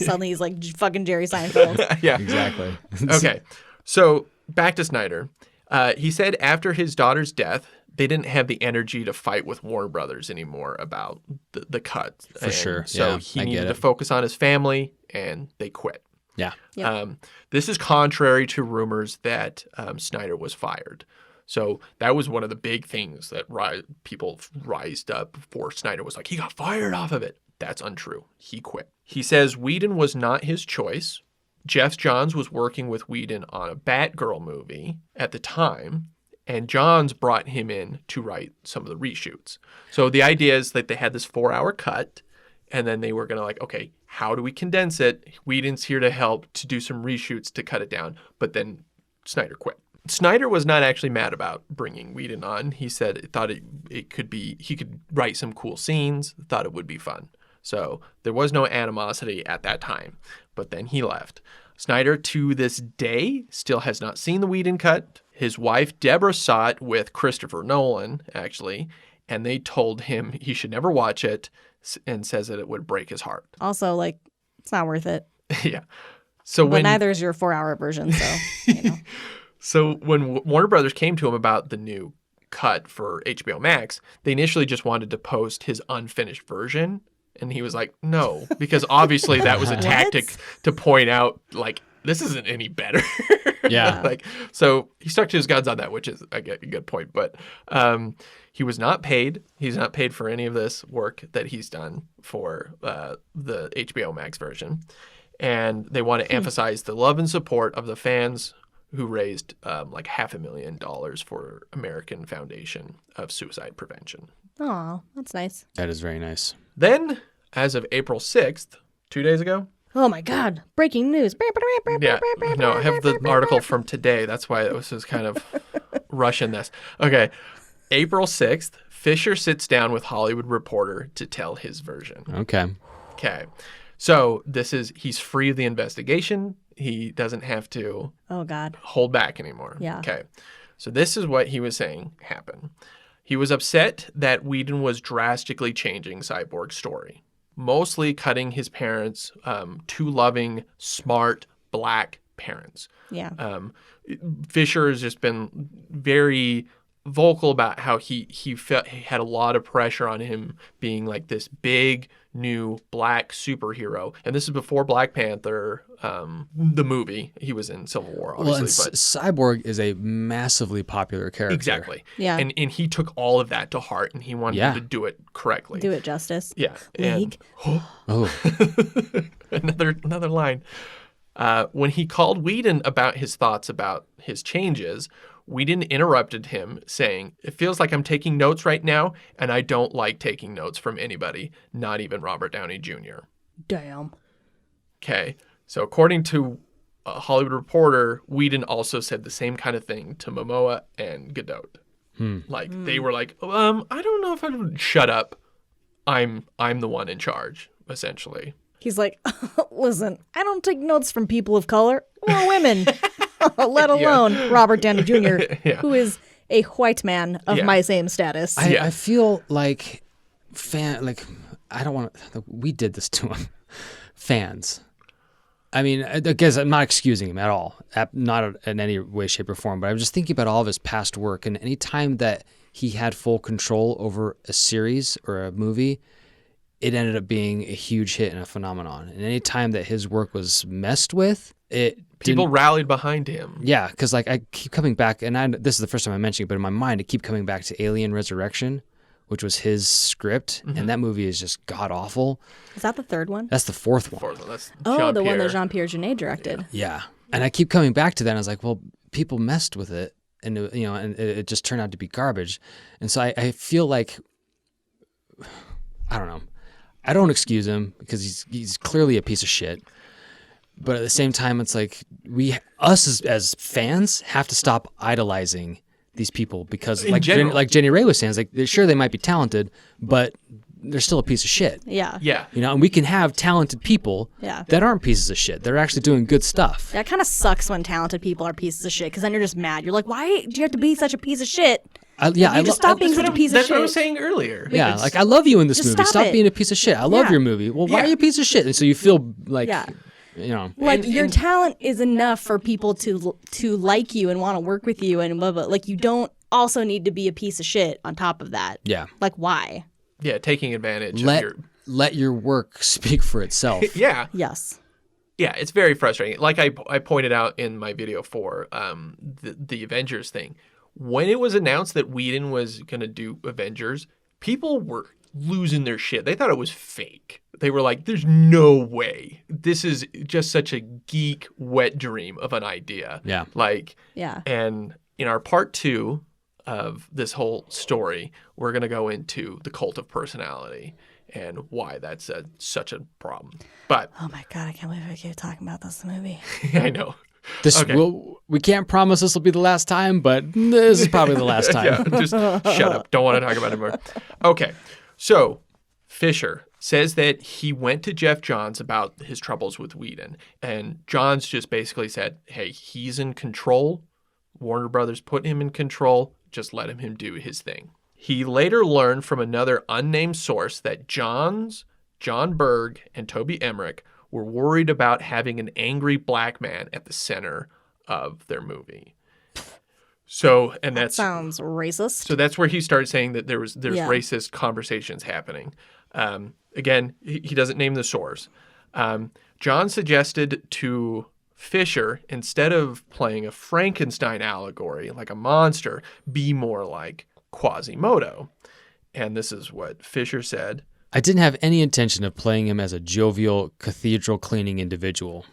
Suddenly he's like fucking Jerry Seinfeld. Yeah. Exactly. Okay. So back to Snyder. He said after his daughter's death, they didn't have the energy to fight with Warner Brothers anymore about the cut. For sure. So Yeah, he I get needed to it. focus on his family, and they quit. Yeah. Yep. This is contrary to rumors that Snyder was fired. So that was one of the big things that people rised up for. Snyder was like, he got fired off of it. That's untrue. He quit. He says Whedon was not his choice. Jeff Johns was working with Whedon on a Batgirl movie at the time, and Johns brought him in to write some of the reshoots. So the idea is that they had this 4-hour cut, and then they were going to like, okay, how do we condense it? Whedon's here to help to do some reshoots to cut it down. But then Snyder quit. Snyder was not actually mad about bringing Whedon on. He said he thought it could be, he could write some cool scenes, thought it would be fun. So there was no animosity at that time, but then he left. Snyder, to this day, still has not seen the Whedon cut. His wife, Deborah, saw it with Christopher Nolan, actually, and they told him he should never watch it and says that it would break his heart. Also, like, it's not worth it. Yeah. So But neither is your 4-hour version, so, you know. So when Warner Brothers came to him about the new cut for HBO Max, they initially just wanted to post his unfinished version. And he was like, no, because obviously that was a tactic to point out, like, this isn't any better. Yeah. Like, so he stuck to his guns on that, which is a good point. But he was not paid. He's not paid for any of this work that he's done for the HBO Max version. And they want to emphasize the love and support of the fans who raised like $500,000 for American Foundation of Suicide Prevention. Aw, that's nice. That is very nice. Then, as of April 6th, 2 days ago. Oh my God. Breaking news. Yeah, no, I have the article from today. That's why this is kind of rushing this. Okay, April 6th, Fisher sits down with Hollywood Reporter to tell his version. Okay. Okay, so he's free of the investigation. He doesn't have to Oh God. hold back anymore. Yeah. Okay, so this is what he was saying happened. He was upset that Whedon was drastically changing Cyborg's story, mostly cutting his parents, two loving, smart, black parents. Yeah. Fisher has just been very vocal about how he felt he had a lot of pressure on him being like this big new black superhero, and this is before Black Panther, the movie. He was in Civil War, obviously. Well, Cyborg is a massively popular character. Exactly. Yeah. And he took all of that to heart, and he wanted Yeah. to do it correctly. Do it justice. Yeah. And League. Oh, another line. When he called Whedon about his thoughts about his changes, Whedon interrupted him, saying, "It feels like I'm taking notes right now, and I don't like taking notes from anybody, not even Robert Downey Jr." Damn. Okay. So according to a Hollywood Reporter, Whedon also said the same kind of thing to Momoa and Godot. Like they were like, I don't know if I would shut up. I'm the one in charge, essentially. He's like, listen, I don't take notes from people of color or women, let alone Robert Downey Jr., who is a white man of my same status. I feel like I don't want to. We did this to him. Fans. I mean, I guess I'm not excusing him at all, not in any way, shape, or form. But I'm just thinking about all of his past work, and any time that he had full control over a series or a movie, it ended up being a huge hit and a phenomenon. And any time that his work was messed with, people rallied behind him. Yeah, because like I keep coming back, and this is the first time I mentioned it, but in my mind, I keep coming back to Alien Resurrection, which was his script, and that movie is just god awful. Is that the third one? That's the fourth one. That's the one that Jean-Pierre Jeunet directed. Yeah, and I keep coming back to that. And I was like, well, people messed with it, and it just turned out to be garbage. And so I feel like, I don't know. I don't excuse him because he's clearly a piece of shit. But at the same time, it's like us as fans have to stop idolizing these people because, like Jenny Ray was saying, it's like sure they might be talented, but they're still a piece of shit. Yeah. Yeah. And we can have talented people that aren't pieces of shit. They're actually doing good stuff. That kind of sucks when talented people are pieces of shit because then you're just mad. You're like, why do you have to be such a piece of shit? Just stop being such a piece of shit. That's what I was saying earlier. Yeah, like I love you in this movie. Stop being a piece of shit. I love your movie. Well, why are you a piece of shit? And so you feel like, like your talent is enough for people to like you and want to work with you and blah blah. Like you don't also need to be a piece of shit on top of that. Yeah. Like why? Yeah, taking advantage let your work speak for itself. Yeah. Yes. Yeah, it's very frustrating. Like I pointed out in my video for the Avengers thing. When it was announced that Whedon was going to do Avengers, people were losing their shit. They thought it was fake. They were like, there's no way. This is just such a geek wet dream of an idea. Yeah. And in our part 2 of this whole story, we're going to go into the cult of personality and why that's such a problem. But oh my God, I can't believe I keep talking about this movie. I know. We can't promise this will be the last time, but this is probably the last time. Just shut up. Don't want to talk about it anymore. Okay. So Fisher says that he went to Jeff Johns about his troubles with Whedon. And Johns just basically said, hey, he's in control. Warner Brothers put him in control. Just let him do his thing. He later learned from another unnamed source that Johns, John Berg, and Toby Emmerich were worried about having an angry black man at the center of their movie. So, and that sounds racist. So that's where he started saying that there's racist conversations happening. Again, he doesn't name the source. John suggested to Fisher, instead of playing a Frankenstein allegory like a monster, be more like Quasimodo. And this is what Fisher said. I didn't have any intention of playing him as a jovial, cathedral-cleaning individual.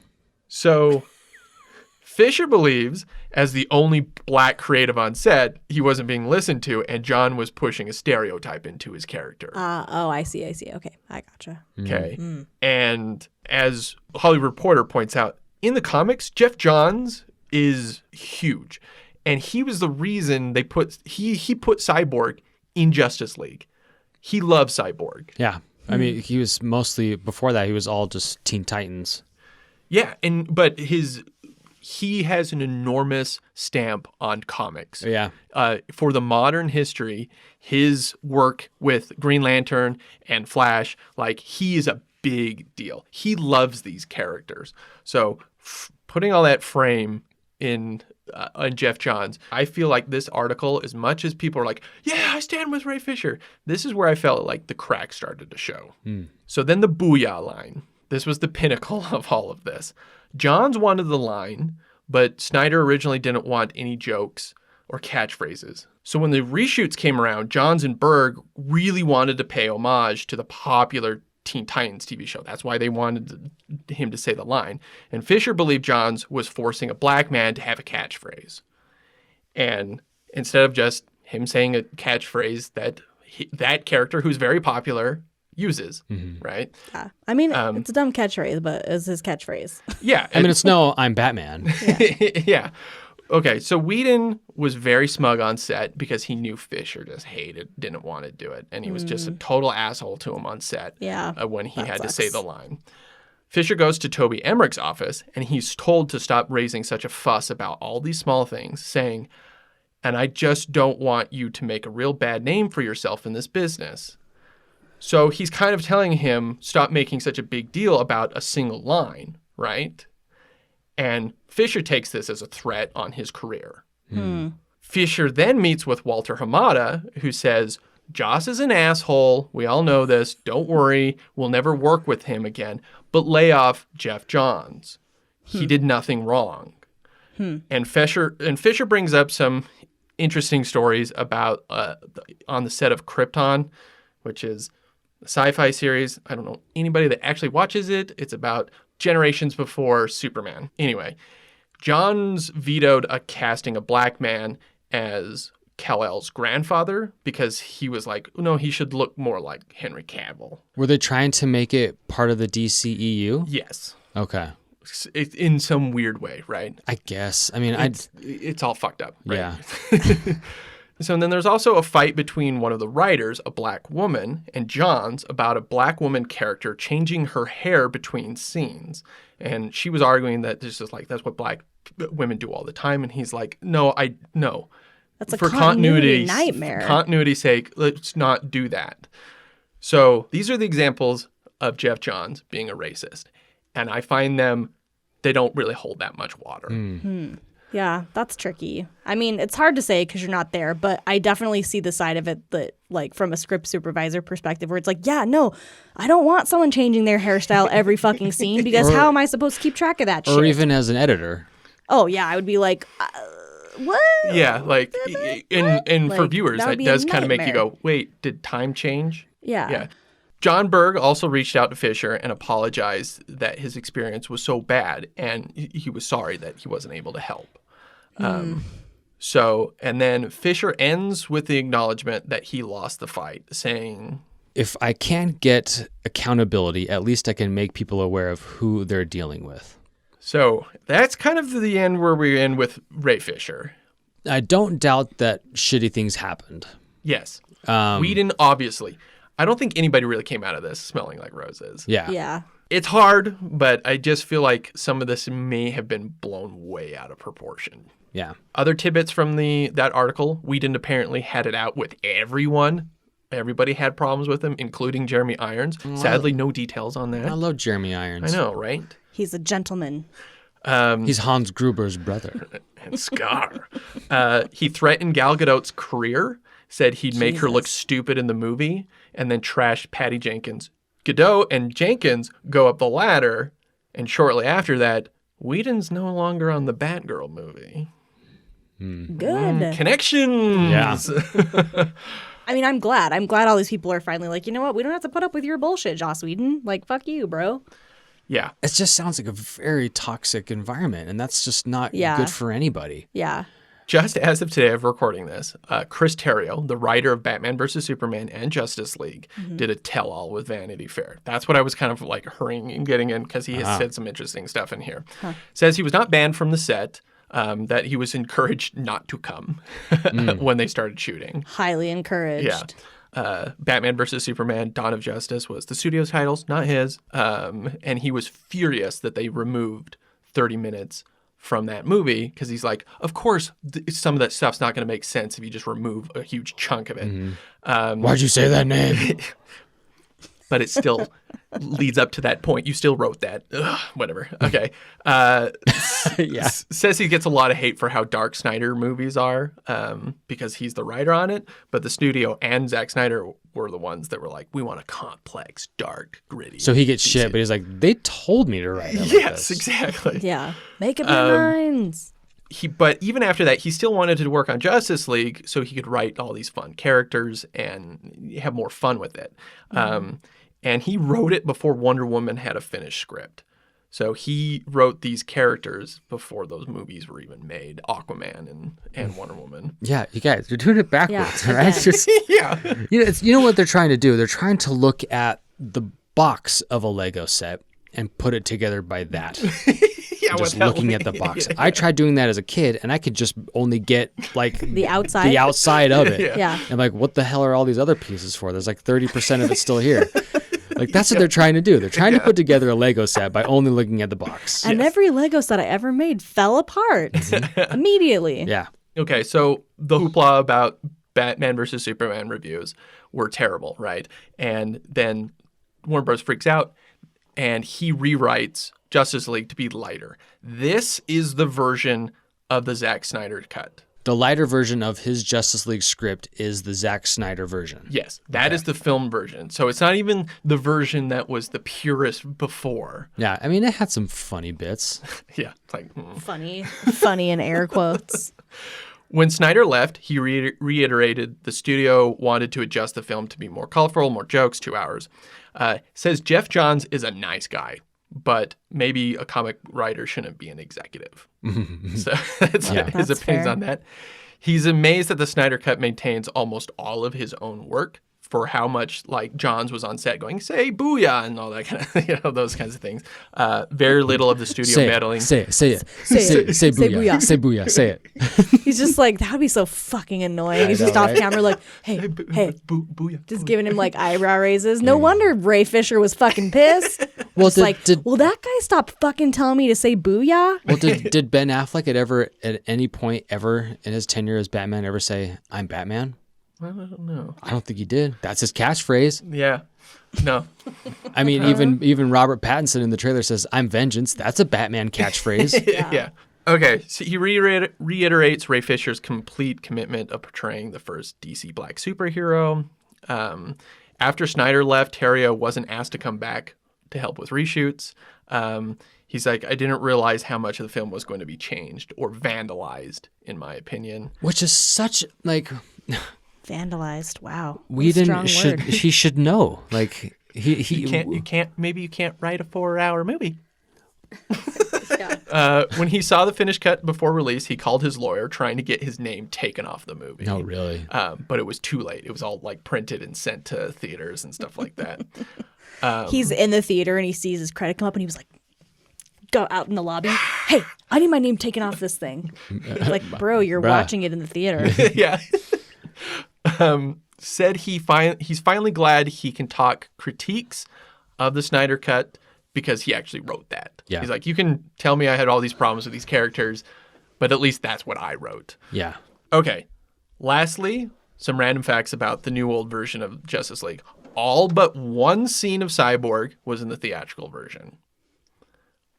So Fisher believes, as the only black creative on set, he wasn't being listened to, and John was pushing a stereotype into his character. I see. Okay, I gotcha. Okay. And as Hollywood Reporter points out, in the comics, Jeff Johns is huge. And he was the reason he put Cyborg in Justice League. He loves Cyborg. Yeah. I mean, he was mostly, before that, he was all just Teen Titans. Yeah, but he has an enormous stamp on comics. Yeah. For the modern history, his work with Green Lantern and Flash, he is a big deal. He loves these characters. So putting all that frame in Jeff Johns, I feel like this article, as much as people are like, yeah, I stand with Ray Fisher, this is where I felt like the cracks started to show. So then the booyah line. This was the pinnacle of all of this. Johns wanted the line, but Snyder originally didn't want any jokes or catchphrases. So when the reshoots came around, Johns and Berg really wanted to pay homage to the popular Teen Titans TV show. That's why they wanted him to say the line. And Fisher believed Johns was forcing a black man to have a catchphrase. And instead of just him saying a catchphrase that that character, who's very popular, uses, Mm-hmm. right? Yeah. I mean, it's a dumb catchphrase, but it's his catchphrase. Yeah. I mean, it's no, I'm Batman. Yeah. Okay, so Whedon was very smug on set because he knew Fisher just didn't want to do it. And he was just a total asshole to him on set Yeah, when he that had to sucks. say the line. Fisher goes to Toby Emmerich's office, and he's told to stop raising such a fuss about all these small things, saying, and I just don't want you to make a real bad name for yourself in this business. So he's kind of telling him, stop making such a big deal about a single line, right? And Fisher takes this as a threat on his career. Fisher then meets with Walter Hamada, who says, Joss is an asshole. We all know this. Don't worry. We'll never work with him again. But lay off Jeff Johns. He did nothing wrong. And Fisher brings up some interesting stories about on the set of Krypton, which is a sci-fi series. I don't know anybody that actually watches it. It's about generations before Superman. Anyway, Johns vetoed a casting a black man as Kal-El's grandfather because he was like, no, he should look more like Henry Cavill. Were they trying to make it part of the DCEU? Yes. Okay. In some weird way, right? I guess. I mean, It's all fucked up, right? yeah. So then there's also a fight between one of the writers, a black woman, and Johns about a black woman character changing her hair between scenes. And she was arguing that this is like, that's what black women do all the time. And he's like, no. That's a For continuity nightmare. Continuity's sake, let's not do that. So these are the examples of Jeff Johns being a racist. And I find they don't really hold that much water. Yeah, that's tricky. I mean, it's hard to say because you're not there, but I definitely see the side of it that, like, from a script supervisor perspective, where it's like, yeah, no, I don't want someone changing their hairstyle every fucking scene because how am I supposed to keep track of that shit? Or even as an editor. Oh, yeah, I would be like, what? Yeah, like, and for Like, viewers, that would that be a does kind of make you nightmare. go, wait, did time change? Yeah. Yeah. John Berg also reached out to Fisher and apologized that his experience was so bad, and he was sorry that he wasn't able to help. And then Fisher ends with the acknowledgement that he lost the fight, saying, If I can't get accountability, at least I can make people aware of who they're dealing with. so that's kind of the end where we end with Ray Fisher. I don't doubt that shitty things happened. Yes. Whedon, obviously. I don't think anybody really came out of this smelling like roses. Yeah. Yeah. It's hard, but I just feel like some of this may have been blown way out of proportion. Yeah. Other tidbits from that article, Whedon apparently had it out with everyone. Everybody had problems with him, including Jeremy Irons. Sadly, no details on I that. love Jeremy Irons. I know, right? He's a gentleman. He's Hans Gruber's brother. And Scar. He threatened Gal Gadot's career, said he'd make her look stupid in the movie, and then trashed Patty Jenkins. Gadot and Jenkins go up the ladder, and shortly after that, Whedon's no longer on the Batgirl movie. Good. Connections! Yeah. I mean, I'm glad. I'm glad all these people are finally like, you know what? We don't have to put up with your bullshit, Joss Whedon. Like, fuck you, bro. Yeah. It just sounds like a very toxic environment, and that's just not Yeah. good for anybody. Yeah. Just as of today of recording this, Chris Terrio, the writer of Batman vs. Superman and Justice League, did a tell-all with Vanity Fair. That's what I was kind of like hurrying and getting in because he has said some interesting stuff in here. Says he was not banned from the set, that he was encouraged not to come when they started shooting. Highly encouraged. Yeah. Batman vs. Superman, Dawn of Justice was the studio's titles, not his. And he was furious that they removed 30 minutes from that movie because he's like, of course, some of that stuff's not going to make sense if you just remove a huge chunk of it. Why'd you say that name? But it still leads up to that point. You still wrote that. Ugh, whatever. Okay. Yeah. Says he gets a lot of hate for how dark Snyder movies are because he's the writer on it. But the studio and Zack Snyder were the ones that were like, we want a complex, dark, gritty. So he gets shit, but he's like, they told me to write it like Yes, this. exactly. Yeah. Make up your minds. But even after that, he still wanted to work on Justice League so he could write all these fun characters and have more fun with it. And he wrote it before Wonder Woman had a finished script. So he wrote these characters before those movies were even made, Aquaman and Wonder Woman. Yeah, you guys, you're doing it backwards, Yeah, right? again. Just, Yeah. you know what they're trying to do? They're trying to look at the box of a Lego set and put it together by that. Yeah, Just without looking at the box. Yeah. I tried doing that as a kid, and I could just only get like The outside? the outside of it. Yeah. And like, what the hell are all these other pieces for? There's like 30% of it still here. Like that's what they're trying to do. They're trying to put together a Lego set by only looking at the box. And every Lego set I ever made fell apart immediately. Yeah. Okay, so the hoopla about Batman versus Superman reviews were terrible, right? And then Warner Bros. Freaks out, and he rewrites Justice League to be lighter. This is the version of the Zack Snyder cut. The lighter version of his Justice League script is the Zack Snyder version. Yes, that is the film version. So it's not even the version that was the purest before. Yeah, I mean, it had some funny bits. Yeah, it's like Funny in air quotes. When Snyder left, he reiterated the studio wanted to adjust the film to be more colorful, more jokes, 2 hours. Says Jeff Johns is a nice guy, but maybe a comic writer shouldn't be an executive. So that's his opinions fair. on that. He's amazed that the Snyder Cut maintains almost all of his own work for how much like Johns was on set going, say booyah and all that kind of, those kinds of things. Very little of the studio meddling. Say it. Say Say booyah. booyah. Say booyah. Say it. He's just like, that would be so fucking annoying. He's just off camera like, hey, Booyah. just giving him like eyebrow raises. No wonder Ray Fisher was fucking pissed. Well, Will that guy stop fucking telling me to say booyah? Well, did Ben Affleck at any point ever in his tenure as Batman ever say, "I'm Batman"? I don't know. I don't think he did. That's his catchphrase. Yeah. No. I mean, even Robert Pattinson in the trailer says, "I'm Vengeance." That's a Batman catchphrase. Yeah. Okay, so he reiterates Ray Fisher's complete commitment of portraying the first DC Black superhero. After Snyder left, Terrio wasn't asked to come back to help with reshoots. He's like, I didn't realize how much of the film was going to be changed or vandalized, in my opinion. Which is such like Vandalized. Wow. Whedon Strong word. he should know. Like You can't write a 4-hour movie. When he saw the finished cut before release, he called his lawyer trying to get his name taken off the movie. No, really. But it was too late. It was all like printed and sent to theaters and stuff like that. He's in the theater and he sees his credit come up and he was like, go out in the lobby. Hey, I need my name taken off this thing. Like, bro, you're Bruh. watching it in the theater. Yeah. Said he's finally glad he can talk critiques of the Snyder Cut because he actually wrote that. Yeah. He's like, you can tell me I had all these problems with these characters, but at least that's what I wrote. Yeah. Okay. Lastly, some random facts about the new old version of Justice League. All but one scene of Cyborg was in the theatrical version.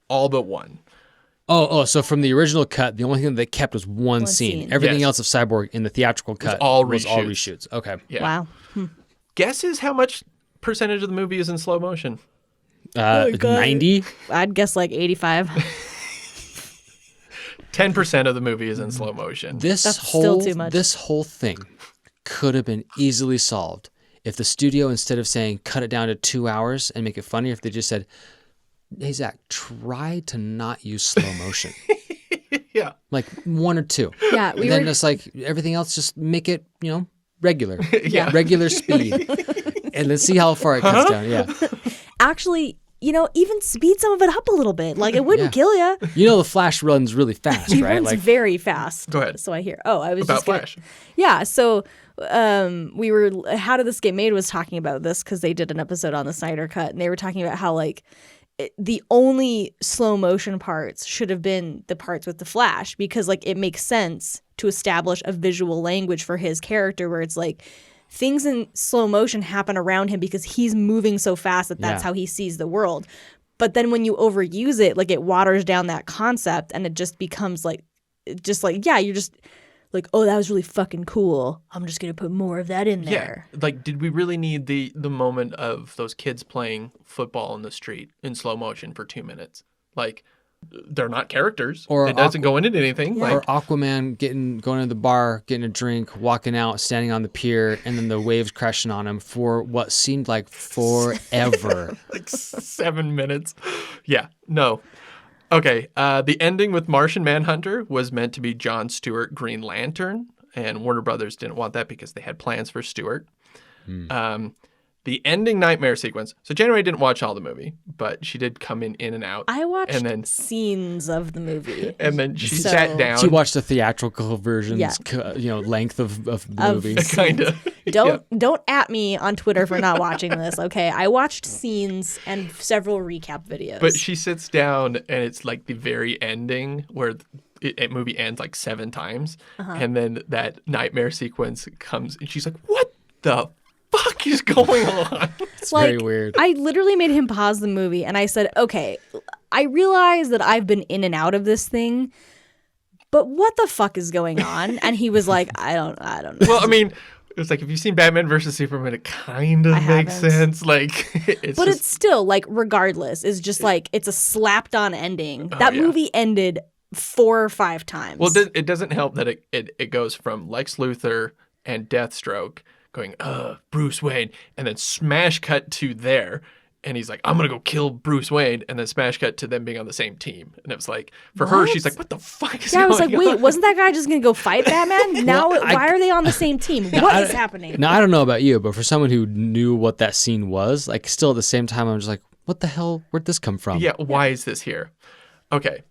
All but one. Oh, so from the original cut, the only thing they kept was one scene. scene. Everything Yes. else of Cyborg in the theatrical cut all was all reshoots. reshoots. Okay. Yeah. Wow. Guesses how much percentage of the movie is in slow motion? 90? I'd guess like 85. 10% of the movie is in slow motion. This That's whole still too much. This whole thing could have been easily solved if the studio, instead of saying cut it down to 2 hours and make it funnier, if they just said, "Hey Zach, try to not use slow motion." Yeah. Like 1 or 2. Yeah, And then it's like everything else, just make it, regular. Yeah. Regular speed. And then see how far it cuts down. Yeah. Actually, even speed some of it up a little bit. Like, it wouldn't kill you. The Flash runs really fast, He right? runs Like very fast. Go ahead. So I hear. Oh, I was About just gonna, Flash. Yeah. So we were. How Did This Get Made was talking about this because they did an episode on the Snyder Cut, and they were talking about how the only slow motion parts should have been the parts with the Flash because it makes sense to establish a visual language for his character where it's like things in slow motion happen around him because he's moving so fast that's how he sees the world. But then when you overuse it, it waters down that concept and it just becomes you're just like, oh, that was really fucking cool. I'm just going to put more of that in there. Yeah. Did we really need the moment of those kids playing football in the street in slow motion for 2 minutes? They're not characters. Or it doesn't go into anything. Or Aquaman going to the bar, getting a drink, walking out, standing on the pier, and then the waves crashing on him for what seemed like forever. 7 minutes. Yeah. No. Okay. The ending with Martian Manhunter was meant to be Jon Stewart Green Lantern, and Warner Brothers didn't want that because they had plans for Stewart. the ending nightmare sequence. So January didn't watch all the movie, but she did come in and out. I watched and then, scenes of the movie. and then she So- sat down. She watched the theatrical versions, Yeah. length of the movie. kind of. Don't at me on Twitter for not watching this, okay? I watched scenes and several recap videos. But she sits down, and it's like the very ending where it movie ends like 7 times, and then that nightmare sequence comes, and she's like, "What the fuck is going on?" It's very weird. I literally made him pause the movie, and I said, "Okay, I realize that I've been in and out of this thing, but what the fuck is going on?" And he was like, "I don't know." Well, I mean, it's like if you've seen Batman versus Superman, it kind of makes haven't. sense. Like, But it's still like, regardless, it's just like it's a slapped-on ending. That yeah. movie ended 4 or 5 times. Well, it doesn't help that it goes from Lex Luthor and Deathstroke going, Bruce Wayne, and then smash cut to there. And he's like, I'm going to go kill Bruce Wayne. And then smash cut to them being on the same team. And it was like, for her, What? she's like, what the fuck is going yeah, I on? was like, wait, wasn't that guy just going to go fight Batman? Now, Well, why are they on the same team? What is happening? Now, I don't know about you, but for someone who knew what that scene was, like, still at the same time, I'm just like, what the hell? Where'd this come from? Yeah, why is this here? Okay.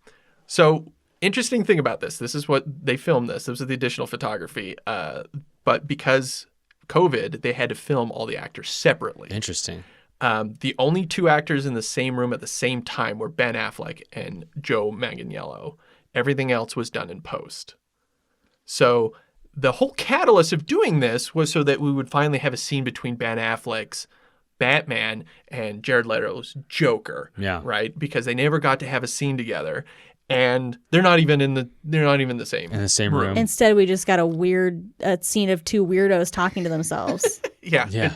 So, interesting thing about this is what they filmed this. This was the additional photography. But because COVID, they had to film all the actors separately. Interesting. The only 2 actors in the same room at the same time were Ben Affleck and Joe Manganiello. Everything else was done in post. So the whole catalyst of doing this was so that we would finally have a scene between Ben Affleck's Batman and Jared Leto's Joker. Yeah. Right? Because they never got to have a scene together. And they're not even in the same In the same room. Instead, we just got a scene of 2 weirdos talking to themselves. Yeah. Yeah.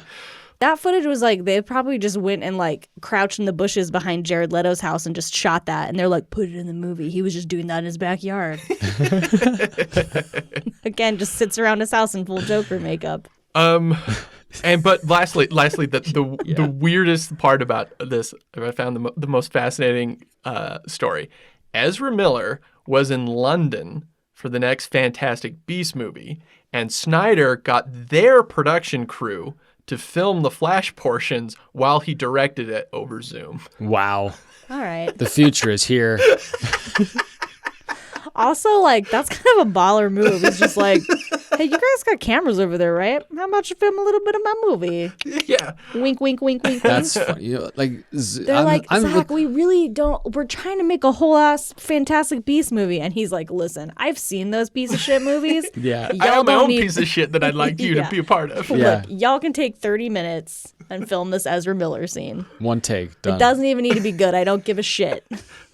That footage was like, they probably just went and like crouched in the bushes behind Jared Leto's house and just shot that. And they're like, put it in the movie. He was just doing that in his backyard. Again, just sits around his house in full Joker makeup. But lastly, the weirdest part about this, I found the most fascinating story. Ezra Miller was in London for the next Fantastic Beasts movie, and Snyder got their production crew to film the Flash portions while he directed it over Zoom. Wow. All right. The future is here. Also, like, that's kind of a baller move. It's just like, hey, you guys got cameras over there, right? How about you film a little bit of my movie? Yeah. Wink, wink, wink, wink, That's wink. funny. Like, They're like, Zach, we really don't. We're trying to make a whole ass Fantastic Beast movie, and he's like, listen, I've seen those piece of shit movies. Yeah. I have my don't own need- piece of shit that I'd like you Yeah. to be a part of. Yeah. Look, y'all can take 30 minutes and film this Ezra Miller scene. One take. Done. It doesn't even need to be good. I don't give a shit.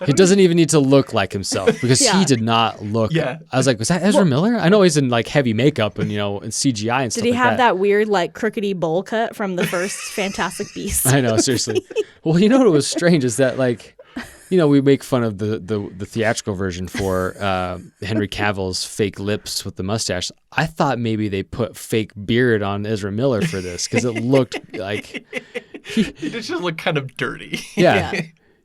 He doesn't even need to look like himself because Yeah. he did not look. Yeah. I was like, was that Ezra Miller? I know he's in like heavy makeup and, and CGI and stuff Did he like have that weird, like, crookedy bowl cut from the first Fantastic Beast? I know, seriously. Well, you know what was strange is that, like, we make fun of the theatrical version for Henry Cavill's fake lips with the mustache. I thought maybe they put fake beard on Ezra Miller for this because it looked like It just looked kind of dirty. yeah. Yeah.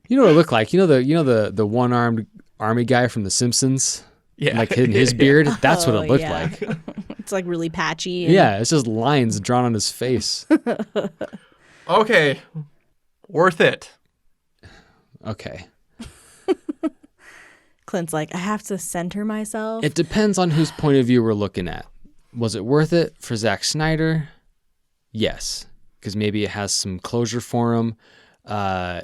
You know what it looked like? The one-armed army guy from The Simpsons? Yeah. Like his beard? That's what Oh, it looked yeah. like. It's like really patchy. And Yeah, it's just lines drawn on his face. Okay. Worth it. Okay. Clint's like, I have to center myself. It depends on whose point of view we're looking at. Was it worth it for Zack Snyder? Yes, because maybe it has some closure for him. Was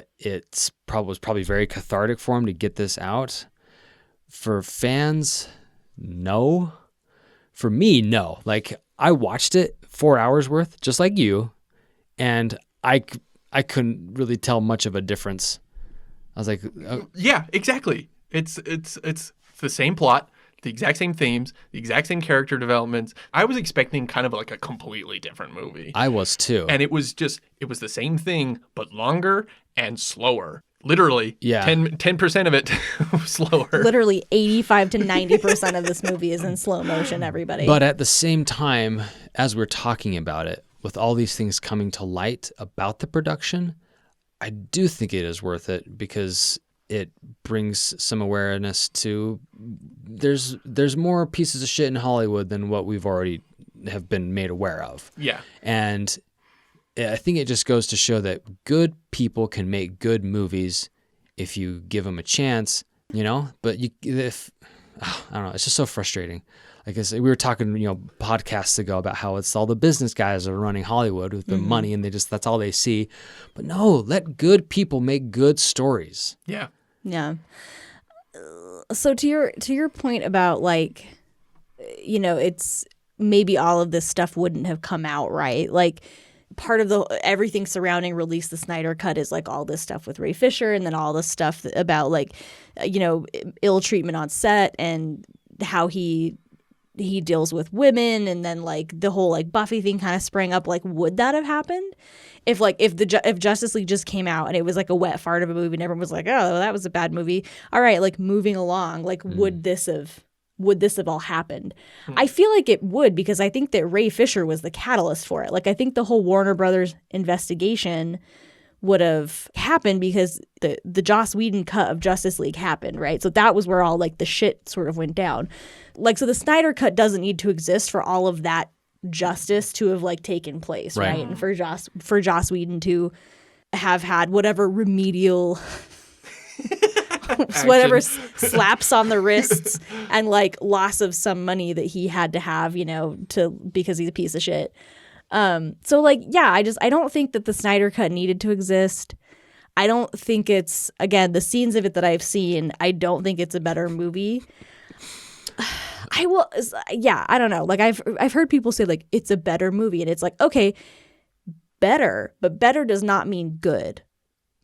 probably very cathartic for him to get this out. For fans, no. For me, no. Like, I watched it 4 hours worth, just like you, and I couldn't really tell much of a difference. I was like, oh, Yeah, exactly. It's the same plot, the exact same themes, the exact same character developments. I was expecting kind of like a completely different movie. I was too. And it was the same thing, but longer and slower. Literally, Yeah. 10% of it slower. Literally 85 to 90% of this movie is in slow motion, everybody. But at the same time, as we're talking about it, with all these things coming to light about the production, I do think it is worth it because it brings some awareness to there's more pieces of shit in Hollywood than what we've already have been made aware of. Yeah. And I think it just goes to show that good people can make good movies if you give them a chance, you know. But I don't know, it's just so frustrating. Like I said, we were talking, podcasts ago about how it's all the business guys are running Hollywood with the money, and that's all they see. But no, let good people make good stories. Yeah. Yeah. So to your point about like, it's maybe all of this stuff wouldn't have come out right. Like part of everything surrounding release the Snyder Cut is like all this stuff with Ray Fisher, and then all this stuff about like, ill treatment on set and how he deals with women, and then like the whole like Buffy thing kind of sprang up. Like, would that have happened if Justice League just came out and it was like a wet fart of a movie and everyone was like, oh, that was a bad movie. All right, like moving along, like would this have all happened? I feel like it would, because I think that Ray Fisher was the catalyst for it. Like I think the whole Warner Brothers investigation would have happened because the Joss Whedon cut of Justice League happened, right? So that was where all like the shit sort of went down. Like, so the Snyder Cut doesn't need to exist for all of that justice to have like taken place, right? And for Joss Whedon to have had whatever remedial whatever slaps on the wrists and like loss of some money that he had to have, because he's a piece of shit. So like, yeah, I don't think that the Snyder Cut needed to exist. I don't think it's, again, the scenes of it that I've seen, I don't think it's a better movie. I don't know. Like I've heard people say like it's a better movie, and it's like, okay, better, but better does not mean good.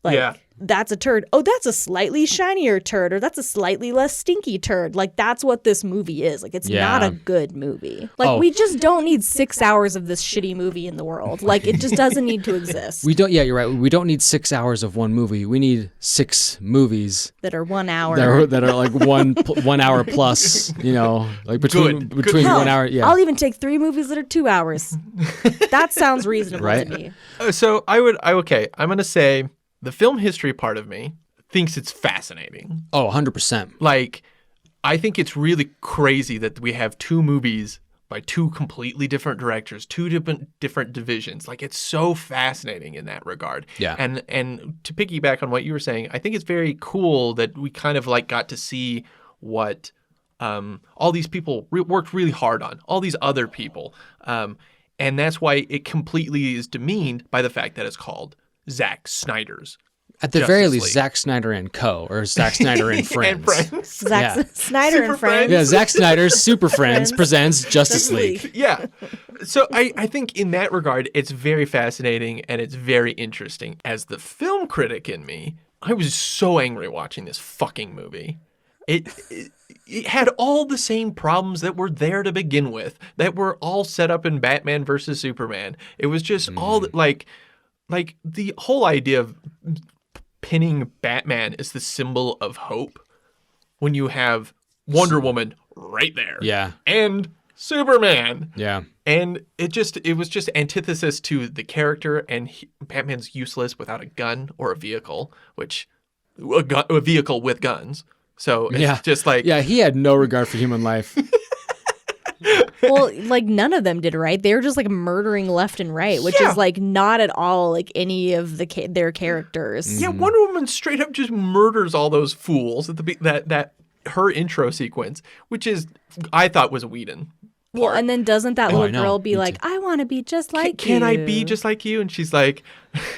Like that's a turd. Oh, that's a slightly shinier turd, or that's a slightly less stinky turd. Like that's what this movie is. Like it's not a good movie. Like we just don't need 6 hours of this shitty movie in the world. Like it just doesn't need to exist. We don't. Yeah, you're right. We don't need 6 hours of one movie. We need 6 movies that are 1 hour. That are like 1 hour plus. Like between Good. 1 hour. Yeah. I'll even take 3 movies that are 2 hours. That sounds reasonable Right? to me. So I'm going to say the film history part of me thinks it's fascinating. Oh, 100%. Like, I think it's really crazy that we have 2 movies by 2 completely different directors, 2 different divisions. Like, it's so fascinating in that regard. Yeah. And to piggyback on what you were saying, I think it's very cool that we kind of like got to see what all these people worked really hard on, all these other people. And that's why it completely is demeaned by the fact that it's called Zack Snyder's. At the Justice very least, League. Zack Snyder and Co. or Zack Snyder and Friends. And Friends. Snyder Super and Friends. Yeah, Zack Snyder's Super Friends Friends. presents Justice Justice League. League. Yeah. So I think in that regard, it's very fascinating and it's very interesting. As the film critic in me, I was so angry watching this fucking movie. It had all the same problems that were there to begin with, that were all set up in Batman versus Superman. It was just all like the whole idea of pinning Batman as the symbol of hope when you have Wonder Woman right there. Yeah. And Superman. Yeah. And it was just antithesis to the character, and Batman's useless without a gun or a vehicle, a vehicle with guns. So it's just like... Yeah, he had no regard for human life. Well, like none of them did, right? They were just like murdering left and right, which is like not at all like any of their characters. Yeah, Wonder Woman straight up just murders all those fools at that her intro sequence, which is I thought was Whedon. Well, and then doesn't that little know. girl be Me like, too. I want to be just like you. Can I be just like you? And she's like,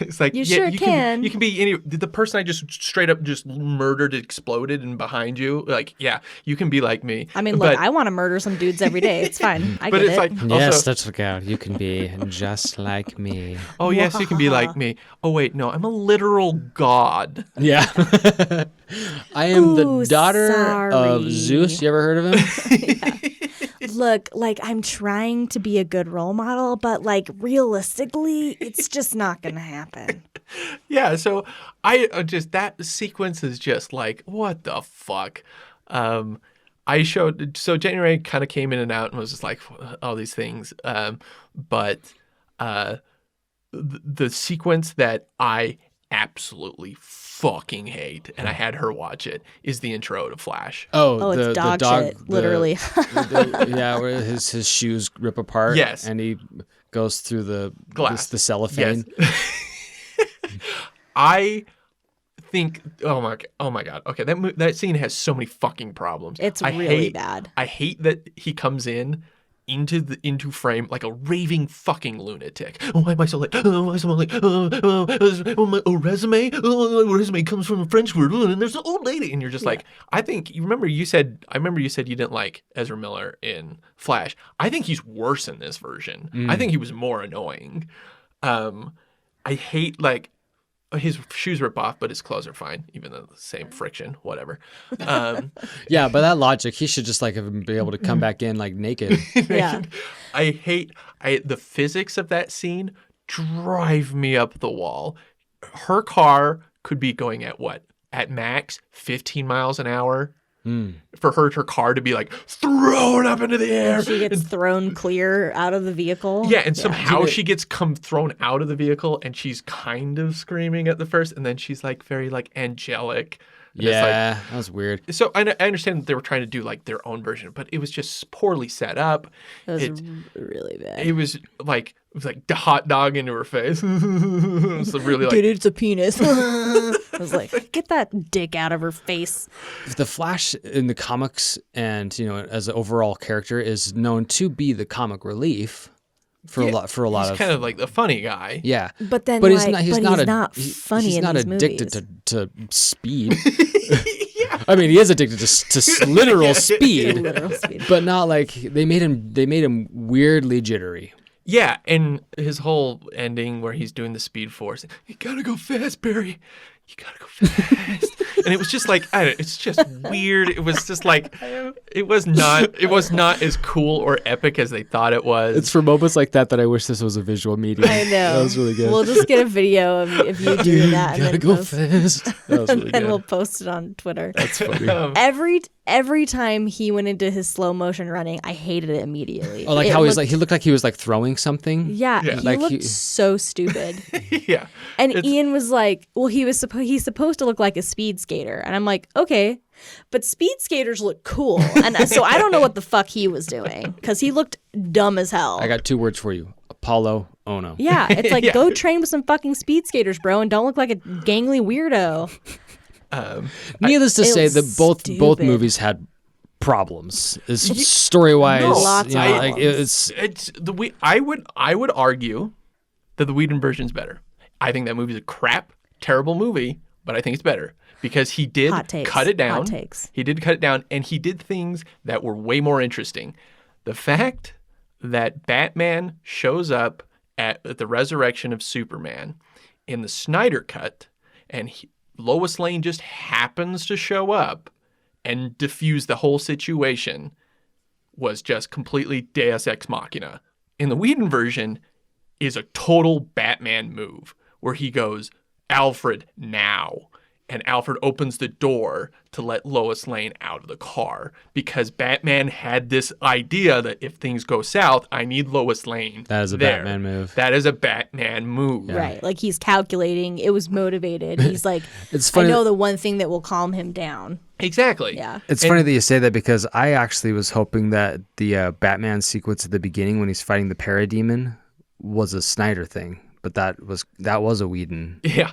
it's like, You yeah, sure you can. You can be any, the person I just straight up just murdered, exploded, and behind you. Like, yeah, you can be like me. I mean, look, But- I want to murder some dudes every day. It's fine. I but get it's it. like, Yes, also, let's look out. You can be just like me. oh, yes, you can be like me. Oh, wait, no, I'm a literal god. Yeah. I am the Ooh, daughter sorry. of Zeus. You ever heard of him? Look, like I'm trying to be a good role model, but like realistically, it's just not going to happen. Yeah, so I just, that sequence is just like, what the fuck? I showed, so January kind of came in and out and was just like, all these things. But the sequence that I absolutely fucking hate, and I had her watch it, is the intro to Flash. Oh, it's dog shit, literally. Yeah, where his shoes rip apart. Yes. And he goes through the Glass. the cellophane. Yes. I think. Oh my god. Okay, that scene has so many fucking problems. It's I really hate, bad. I hate that he comes into frame like a raving fucking lunatic. Oh, why am I so late? Oh, why am I so late? Resume? Resume comes from a French word, and there's an old lady, and you're just like, I remember you said you didn't like Ezra Miller in Flash. I think he's worse in this version. I think he was more annoying. I hate like. His shoes rip off, but his clothes are fine, even though the same friction, whatever. Yeah, by that logic, he should just like be able to come back in like naked. Yeah. I hate the physics of that scene drive me up the wall. Her car could be going at what? At max 15 miles an hour. For her car to be like thrown up into the air. She gets thrown clear out of the vehicle. Yeah, and somehow she gets thrown out of the vehicle, and she's kind of screaming at the first, and then she's like very like angelic. And it's Yeah, that was weird. so I understand that they were trying to do like their own version, but it was just poorly set up. It was really bad. It was like the hot dog into her face. It's really like Dude, it's a penis. I was like, get that dick out of her face. The Flash in the comics and, as an overall character is known to be the comic relief for a lot he's of kind of like the funny guy. yeah. But then, But he's not funny he's in not these addicted movies. to speed. I mean, he is addicted to literal speed, Literal speed. but not like they made him weirdly jittery. Yeah, and his whole ending where he's doing the Speed Force, you gotta go fast, Barry. You gotta go fast. And it was just like, it's just weird. It was just like, it was not as cool or epic as they thought it was. It's for moments like that I wish this was a visual medium. I know. That was really good. We'll just get a video of you doing that, Gotta and go then fast. That was really and good. we'll post it on Twitter. That's funny. Every time he went into his slow motion running, I hated it immediately. Oh, like It how he looked- looked like he was like throwing something. Yeah, Yeah. he Like looked he- so stupid. Yeah. And It's- Ian was like, "Well, he's supposed to look like a speed skater," and I'm like, "Okay, but speed skaters look cool." And so I don't know what the fuck he was doing because he looked dumb as hell. I got 2 words for you: Apollo Ono. Yeah, it's like Yeah. go train with some fucking speed skaters, bro, and don't look like a gangly weirdo. Needless to it say, was that both stupid. movies had problems, story wise. No, Lots of like problems. it's I would argue that the Whedon version's better. I think that movie's a terrible movie, but I think it's better because he did Hot takes. cut it down. Hot takes. He did cut it down, and he did things that were way more interesting. The fact that Batman shows up at the resurrection of Superman in the Snyder cut, and Lois Lane just happens to show up and diffuse the whole situation was just completely Deus Ex Machina. In the Whedon version is a total Batman move where he goes, Alfred, now. And Alfred opens the door to let Lois Lane out of the car because Batman had this idea that if things go south, I need Lois Lane. That is a there. Batman move. That is a Batman move. Right, like he's calculating. It was motivated. He's like, It's I funny. know the one thing that will calm him down. Exactly. Yeah. It's funny that you say that because I actually was hoping that the Batman sequence at the beginning when he's fighting the Parademon was a Snyder thing, but that was a Whedon. Yeah.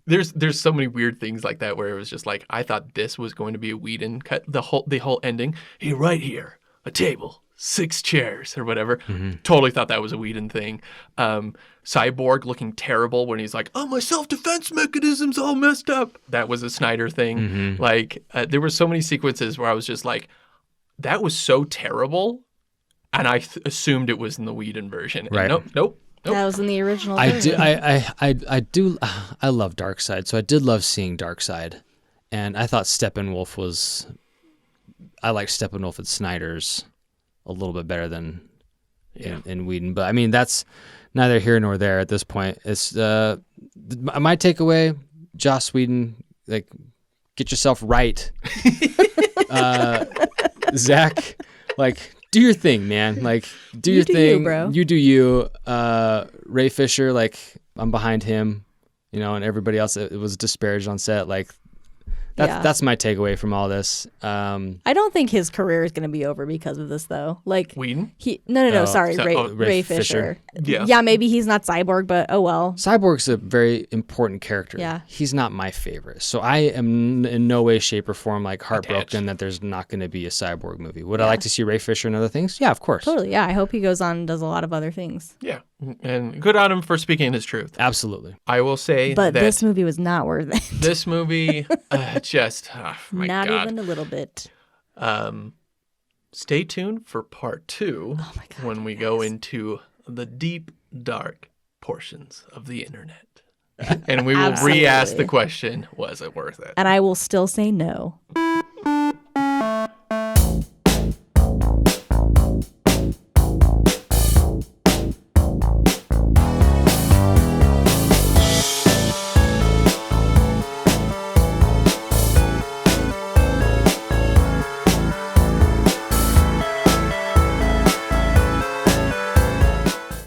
There's so many weird things like that where it was just like, I thought this was going to be a Whedon cut. The whole ending, hey, right here, a table, 6 chairs or whatever. Totally thought that was a Whedon thing. Cyborg looking terrible when he's like, oh, my self-defense mechanism's all messed up. That was a Snyder thing. Like there were so many sequences where I was just like, that was so terrible. And I assumed it was in the Whedon version. And Right. Nope. That was in the original. I version. do. I love Darkseid, so I did love seeing Darkseid, and I thought Steppenwolf was. I like Steppenwolf at Snyder's a little bit better than in Whedon, but I mean that's neither here nor there at this point. It's my takeaway: Joss Whedon, like, get yourself right. Zach, like, do your thing, man. Like, do your do you, thing. bro. You do you. Ray Fisher, like, I'm behind him, and everybody else, it was disparaged on set. Like, That's my takeaway from all this. I don't think his career is going to be over because of this, though. Like Whedon? No, sorry, so- Ray, oh, Ray Fisher. Yeah. Yeah, maybe he's not Cyborg, but oh well. Cyborg's a very important character. Yeah. He's not my favorite. So I am in no way, shape, or form like heartbroken that there's not going to be a Cyborg movie. Would I like to see Ray Fisher and other things? Yeah, of course. Totally, yeah. I hope he goes on and does a lot of other things. Yeah. And good on him for speaking his truth. Absolutely. I will say But that this movie was not worth it. this movie just, oh my not God. even a little bit. Stay tuned for part 2 Oh my God, when we go into the deep, dark portions of the internet. And we will re-ask the Absolutely. question, was it worth it? And I will still say no.